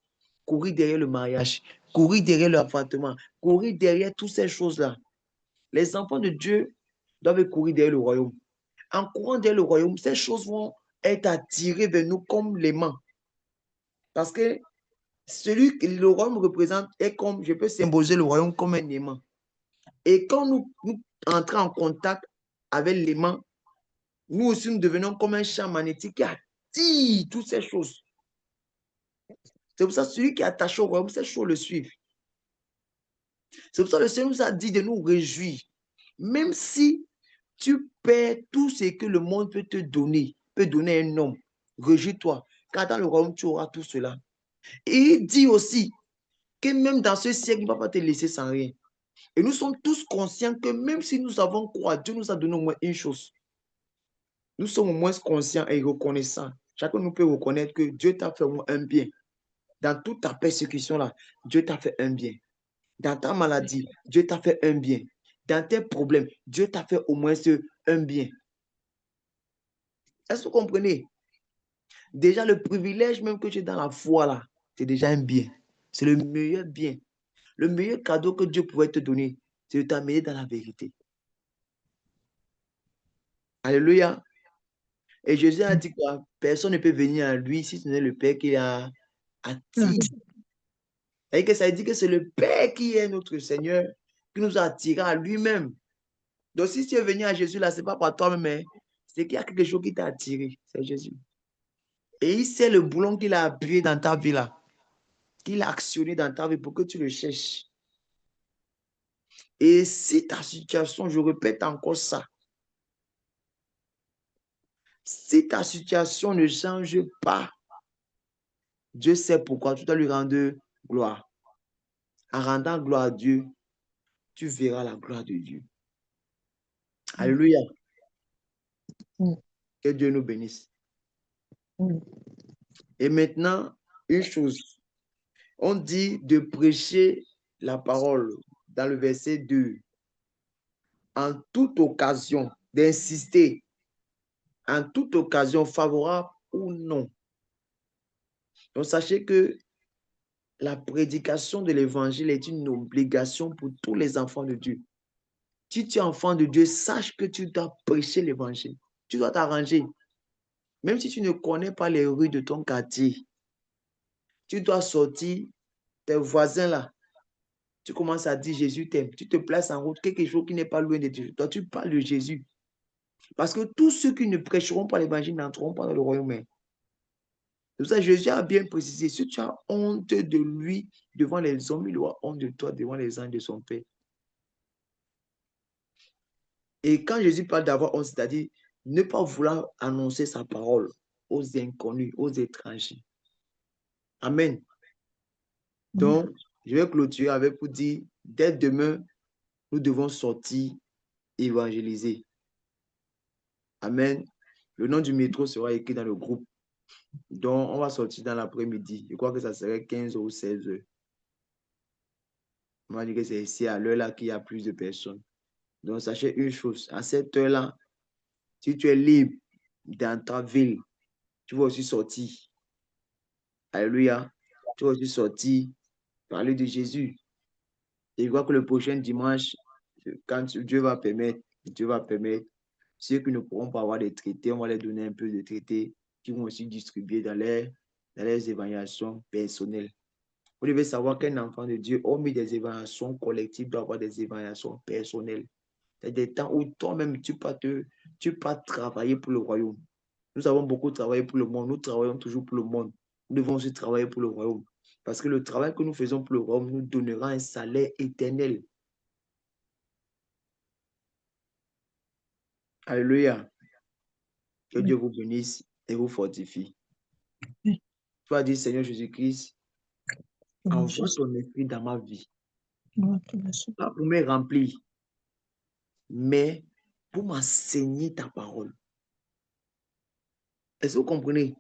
courir derrière le mariage, courir derrière l'appartement, courir derrière toutes ces choses-là. Les enfants de Dieu doivent courir derrière le royaume. En courant derrière le royaume, ces choses vont être attirées vers nous comme l'aimant. Parce que celui que le royaume représente est comme, je peux symboliser le royaume comme un aimant. Et quand nous entrons en contact avec l'aimant, nous aussi nous devenons comme un champ magnétique qui attire toutes ces choses. C'est pour ça que celui qui est attaché au royaume, ces choses le suivent. C'est pour ça que le Seigneur nous a dit de nous réjouir. Même si tu perds tout ce que le monde peut te donner, peut donner un homme. Réjouis-toi, car dans le royaume, tu auras tout cela. Et il dit aussi que même dans ce siècle, il ne va pas te laisser sans rien. Et nous sommes tous conscients que même si nous avons quoi, Dieu nous a donné au moins une chose. Nous sommes au moins conscients et reconnaissants. Chacun nous peut reconnaître que Dieu t'a fait au moins un bien. Dans toute ta persécution-là, Dieu t'a fait un bien. Dans ta maladie, Dieu t'a fait un bien. Dans tes problèmes, Dieu t'a fait au moins un bien. Est-ce que vous comprenez? Déjà, le privilège même que tu es dans la foi là, c'est déjà un bien. C'est le meilleur bien. Le meilleur cadeau que Dieu pouvait te donner, c'est de t'amener dans la vérité. Alléluia. Et Jésus a dit quoi? Personne ne peut venir à lui si ce n'est le Père qui a attiré. Et que ça dit que c'est le Père qui est notre Seigneur, qui nous a attirés à lui-même. Donc, si tu es venu à Jésus là, ce n'est pas par toi-même, mais c'est qu'il y a quelque chose qui t'a attiré. C'est Jésus. Et il sait le boulon qu'il a appuyé dans ta vie là, qu'il a actionné dans ta vie pour que tu le cherches. Et si ta situation, je répète encore ça, si ta situation ne change pas, Dieu sait pourquoi, tu dois lui rendre gloire. En rendant gloire à Dieu, tu verras la gloire de Dieu. Alléluia. Que Dieu nous bénisse. Et maintenant, une chose. On dit de prêcher la parole dans le verset 2. En toute occasion, d'insister. En toute occasion, favorable ou non. Donc, sachez que la prédication de l'évangile est une obligation pour tous les enfants de Dieu. Si tu es enfant de Dieu, sache que tu dois prêcher l'évangile. Tu dois t'arranger. Même si tu ne connais pas les rues de ton quartier, tu dois sortir, tes voisins là, tu commences à dire Jésus t'aime. Tu te places en route, quelque chose qui n'est pas loin de Dieu. Toi, tu parles de Jésus. Parce que tous ceux qui ne prêcheront pas l'évangile n'entreront pas dans le royaume. C'est pour ça que Jésus a bien précisé, si tu as honte de lui devant les hommes, il aura honte de toi devant les anges de son Père. Et quand Jésus parle d'avoir honte, c'est-à-dire ne pas vouloir annoncer sa parole aux inconnus, aux étrangers. Amen. Donc, je vais clôturer avec vous dire, dès demain, nous devons sortir évangéliser. Amen. Le nom du métro sera écrit dans le groupe. Donc, on va sortir dans l'après-midi. Je crois que ça serait 15 ou 16 heures. On va dire que c'est ici à l'heure là qu'il y a plus de personnes. Donc, sachez une chose. À cette heure-là, si tu es libre dans ta ville, tu vas aussi sortir. Alléluia. Tu vas aussi sortir, parler de Jésus. Et je crois que le prochain dimanche, quand Dieu va permettre, ceux qui ne pourront pas avoir des traités, on va leur donner un peu de traités qui vont aussi distribuer dans les évaluations personnelles. Vous devez savoir qu'un enfant de Dieu, hormis des évaluations collectives, doit avoir des évaluations personnelles. C'est des temps où toi-même, tu peux travailler pour le royaume. Nous avons beaucoup travaillé pour le monde. Nous travaillons toujours pour le monde. Nous devons aussi travailler pour le royaume. Parce que le travail que nous faisons pour le royaume nous donnera un salaire éternel. Alléluia. Que Dieu vous bénisse et vous fortifie. Tu vas dire, Seigneur Jésus-Christ, envoie ton esprit dans ma vie. Pas pour me remplir, mais pour m'enseigner ta parole. Est-ce que vous comprenez?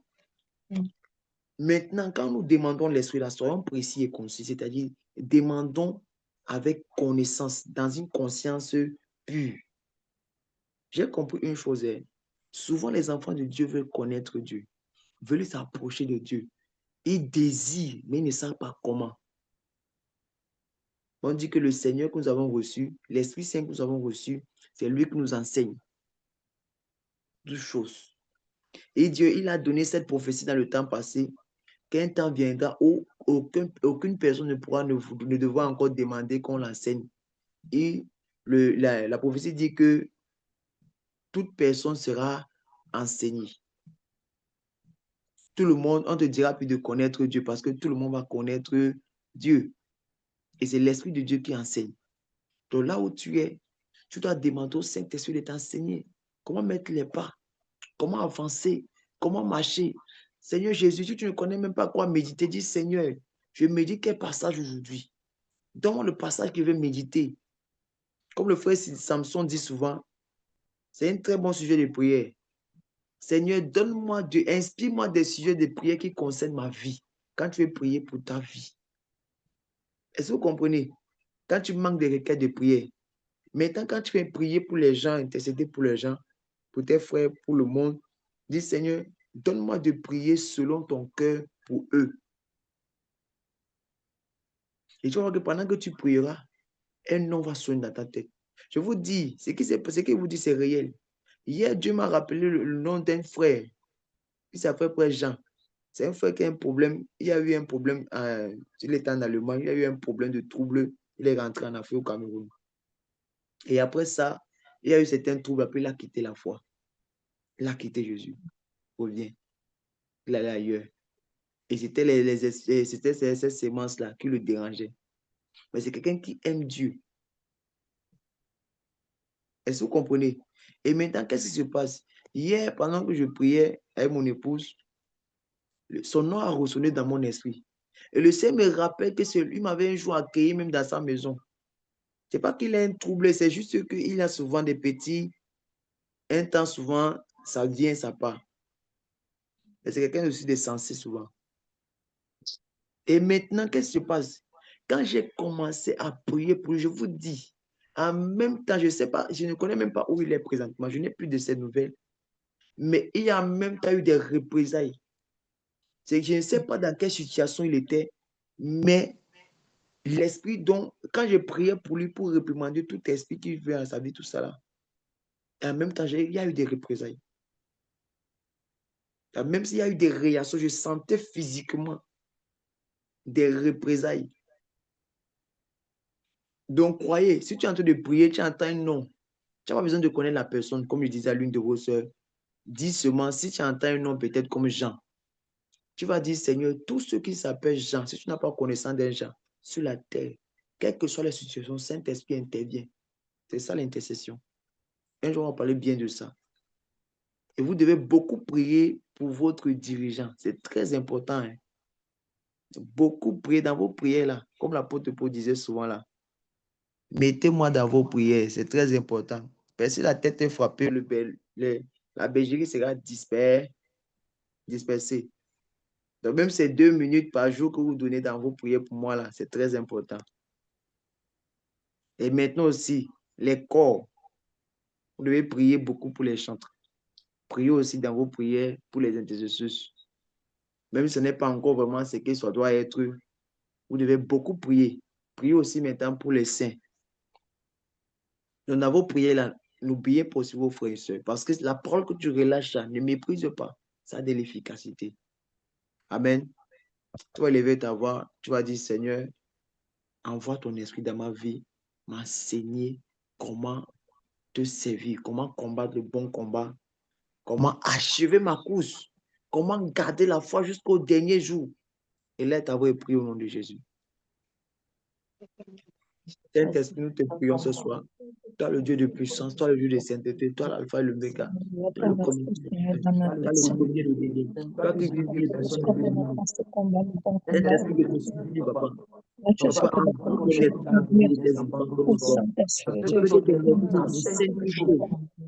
Maintenant, quand nous demandons l'esprit, là, soyons précis et concis, c'est-à-dire demandons avec connaissance, dans une conscience pure. J'ai compris une chose, souvent les enfants de Dieu veulent connaître Dieu, veulent s'approcher de Dieu. Ils désirent, mais ils ne savent pas comment. On dit que le Seigneur que nous avons reçu, l'Esprit Saint que nous avons reçu, c'est lui qui nous enseigne toutes choses. Et Dieu, il a donné cette prophétie dans le temps passé, qu'un temps viendra où aucune personne ne pourra ne devoir encore demander qu'on l'enseigne. Et la prophétie dit que toute personne sera enseignée. Tout le monde, on te dira plus de connaître Dieu parce que tout le monde va connaître Dieu. Et c'est l'Esprit de Dieu qui enseigne. Donc là où tu es, Tu dois demander au Saint-Esprit de t'enseigner comment mettre les pas, comment avancer, comment marcher. Seigneur Jésus, si tu ne connais même pas quoi méditer, dis Seigneur, je médite quel passage aujourd'hui. Donne-moi le passage que je vais méditer. Comme le frère Samson dit souvent, c'est un très bon sujet de prière. Seigneur, donne-moi, inspire-moi des sujets de prière qui concernent ma vie. Quand tu veux prier pour ta vie. Est-ce que vous comprenez? Quand tu manques de requêtes de prière. Maintenant, quand tu veux prier pour les gens, intercéder pour les gens, pour tes frères, pour le monde, dis Seigneur, donne-moi de prier selon ton cœur pour eux. Et tu vas voir que pendant que tu prieras, un nom va sonner dans ta tête. Je vous dis, ce que vous dites, c'est réel. Hier, Dieu m'a rappelé le nom d'un frère. Il s'appelle Jean. C'est un frère qui a un problème. Il a eu un problème, il était en Allemagne, il a eu un problème de trouble. Il est rentré en Afrique au Cameroun. Et après ça, il a eu certains troubles. Après, il a quitté la foi. Il a quitté Jésus. Revient. Il allait ailleurs. Et c'était ces semences-là qui le dérangeaient. Mais c'est quelqu'un qui aime Dieu. Est-ce que vous comprenez? Et maintenant, qu'est-ce qui se passe? Hier, pendant que je priais avec mon épouse, son nom a résonné dans mon esprit. Et le Seigneur me rappelle que lui m'avait un jour accueilli même dans sa maison. Ce n'est pas qu'il a un trouble, c'est juste qu'il a souvent des petits. Un temps, souvent, ça vient, ça part. Mais c'est quelqu'un aussi de sensé souvent. Et maintenant, qu'est-ce qui se passe? Quand j'ai commencé à prier pour lui, je vous dis, en même temps, je ne sais pas, je ne connais même pas où il est présentement. Je n'ai plus de ces nouvelles. Mais il y a en même temps eu des représailles. Je ne sais pas dans quelle situation il était, mais l'esprit dont, quand je priais pour lui, pour réprimander tout esprit qui veut à sa vie, tout ça là, et en même temps, il y a eu des représailles. Et même s'il y a eu des réactions, je sentais physiquement des représailles. Donc, croyez, si tu es en train de prier, tu entends un nom. Tu n'as pas besoin de connaître la personne, comme je disais à l'une de vos sœurs. Dis seulement, si tu entends un nom peut-être comme Jean, tu vas dire, Seigneur, tout ce qui s'appelle Jean, si tu n'as pas connaissance d'un Jean, sur la terre, quelle que soit la situation, Saint-Esprit intervient. C'est ça l'intercession. Un jour, on va parler bien de ça. Et vous devez beaucoup prier pour votre dirigeant. C'est très important. Hein? Beaucoup prier dans vos prières là, comme l'apôtre Paul disait souvent là. Mettez-moi dans vos prières, c'est très important. Parce que la tête est frappée, la Belgique sera dispersée. Donc même ces 2 minutes par jour que vous donnez dans vos prières pour moi là, c'est très important. Et maintenant aussi, les corps. Vous devez prier beaucoup pour les chantres. Priez aussi dans vos prières pour les intercesseurs. Même si ce n'est pas encore vraiment ce que ça doit être, vous devez beaucoup prier. Priez aussi maintenant pour les saints. Nous avons prié là, n'oubliez pas aussi vos frères et sœurs. Parce que la parole que tu relâches là, ne méprise pas. Ça a de l'efficacité. Amen. Tu vas lever ta voix, tu vas dire, Seigneur, envoie ton esprit dans ma vie, m'enseigner comment te servir, comment combattre le bon combat, comment achever ma course, comment garder la foi jusqu'au dernier jour. Et là, t'avoir prié au nom de Jésus. Saint-Esprit, nous te prions ce soir. Toi, le Dieu de puissance, toi, le Dieu de sainteté, toi, l'alpha et l'oméga, toi, le premier, toi, le premier, le dernier, toi qui vis les personnes de Dieu. Saint-Esprit de ton papa. Papa, envoie ton esprit de tes enfants comme encore. Afin que ton esprit nous enseigne toutes choses.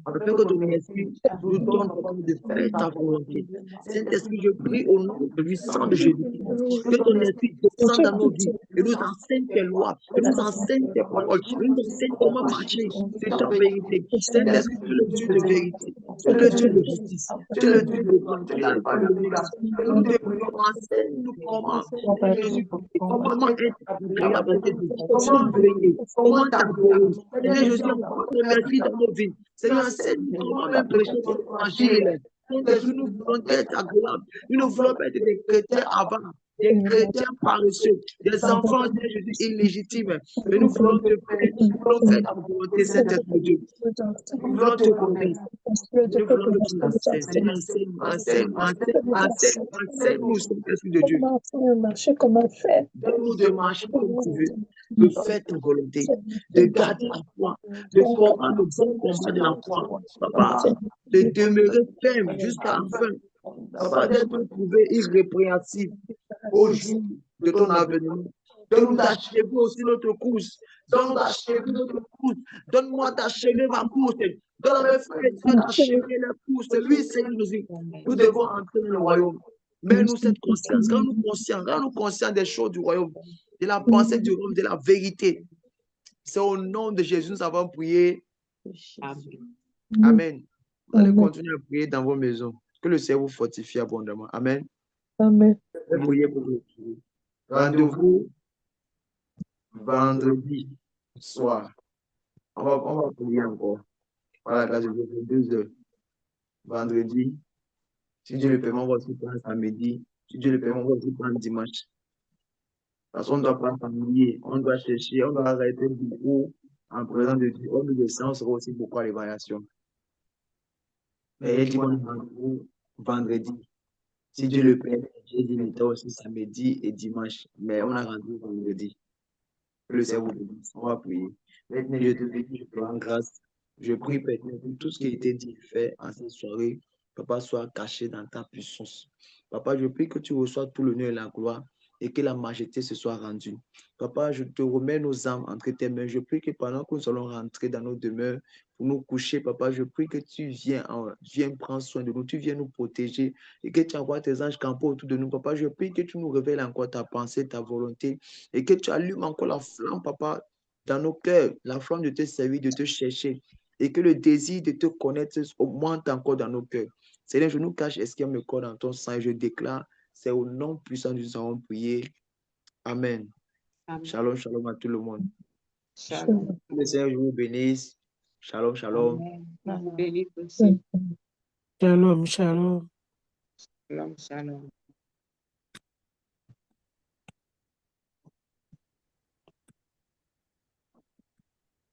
Afin que ton esprit nous donne de faire ta volonté. Saint-Esprit, je prie au nom puissant de Jésus-Christ. Que ton esprit descende dans nos vies et nous enseigne tes lois, et nous enseigne tes paroles, et nous enseigne comment marcher sur ta vérité. Saint-Esprit, tu es le Dieu de vérité, tu es le Dieu de justice, tu es le Dieu de gloire, tu es l'alpha et l'oméga. Et nous te prions, enseigne-nous comment, Jésus, comment être agréable à tes yeux, comment veiller, comment t'adorer. Seigneur Jésus, envoie ton esprit dans nos vies. Seigneur, enseigne-nous comment même prêcher ton évangile. Saint-Esprit, nous voulons être agréables. Nous ne voulons pas être des chrétiens avant. des chrétiens paresseux, des enfants, Seigneur Jésus, illégitimes. Mais nous voulons te faire, nous voulons faire ta volonté, Saint-Esprit de Dieu. Nous voulons te connaître. Nous voulons te connaître. Seigneur, enseigne-nous, Saint-Esprit de Dieu. Donne-nous de marcher comme tu veux, de faire ta volonté, de garder la foi, de combattre le bon combat de la foi. Papa, de demeurer ferme jusqu'à la fin. Papa, d'être trouvé irrépréhensible au jour de ton avènement. Donne-nous d'achever aussi notre course. Donne-nous d'achever notre course. Donne-moi d'achever ma course. Donne à mes frères et sœurs d'achever la course. Lui, Seigneur Jésus, nous devons entrer dans le royaume. Mets-nous cette conscience. Rends-nous conscients des choses du royaume, de la pensée du royaume, de la vérité. C'est au nom de Jésus nous avons prié. Amen. Vous allez continuer à prier dans vos maisons. Que le Seigneur vous fortifie abondamment. Amen. Amen. Priez pour le rendez-vous vendredi soir. On va prier encore. Voilà, grâce à Dieu, 2 heures. Vendredi. Si Dieu le permet, on va aussi prendre samedi. Si Dieu le permet, on va aussi prendre dimanche. Parce qu'on ne doit pas s'ennuyer. On doit chercher, on doit arrêter du coup en présence de Dieu. Au milieu de ça, on sera aussi beaucoup à l'évaluation. Mais il dit qu'on est vendredi. Si Dieu le permet, j'ai dit l'état aussi samedi et dimanche. Mais on a rendu vendredi. Que le Seigneur vous bénisse. On va prier. Maintenant, je te bénis, je te rends grâce. Je prie, Père, que tout ce qui a été dit, fait en cette soirée, Papa, soit caché dans ta puissance. Papa, je prie que tu reçois tout l'honneur et la gloire et que la majesté se soit rendue. Papa, je te remets nos âmes entre tes mains. Je prie que pendant que nous allons rentrer dans nos demeures pour nous coucher, Papa, je prie que tu viens prendre soin de nous, tu viens nous protéger et que tu envoies tes anges camper autour de nous. Papa, je prie que tu nous révèles encore ta pensée, ta volonté et que tu allumes encore la flamme, Papa, dans nos cœurs, la flamme de te servir, de te chercher et que le désir de te connaître augmente encore dans nos cœurs. Seigneur, je nous cache, esquive me corps dans ton sang et je déclare, c'est au nom puissant que nous avons prié. Amen. Amen. Shalom, shalom à tout le monde. Shalom. Que le Seigneur vous bénisse. Shalom, shalom. Amen. Bénis aussi. Shalom, shalom. Shalom, shalom.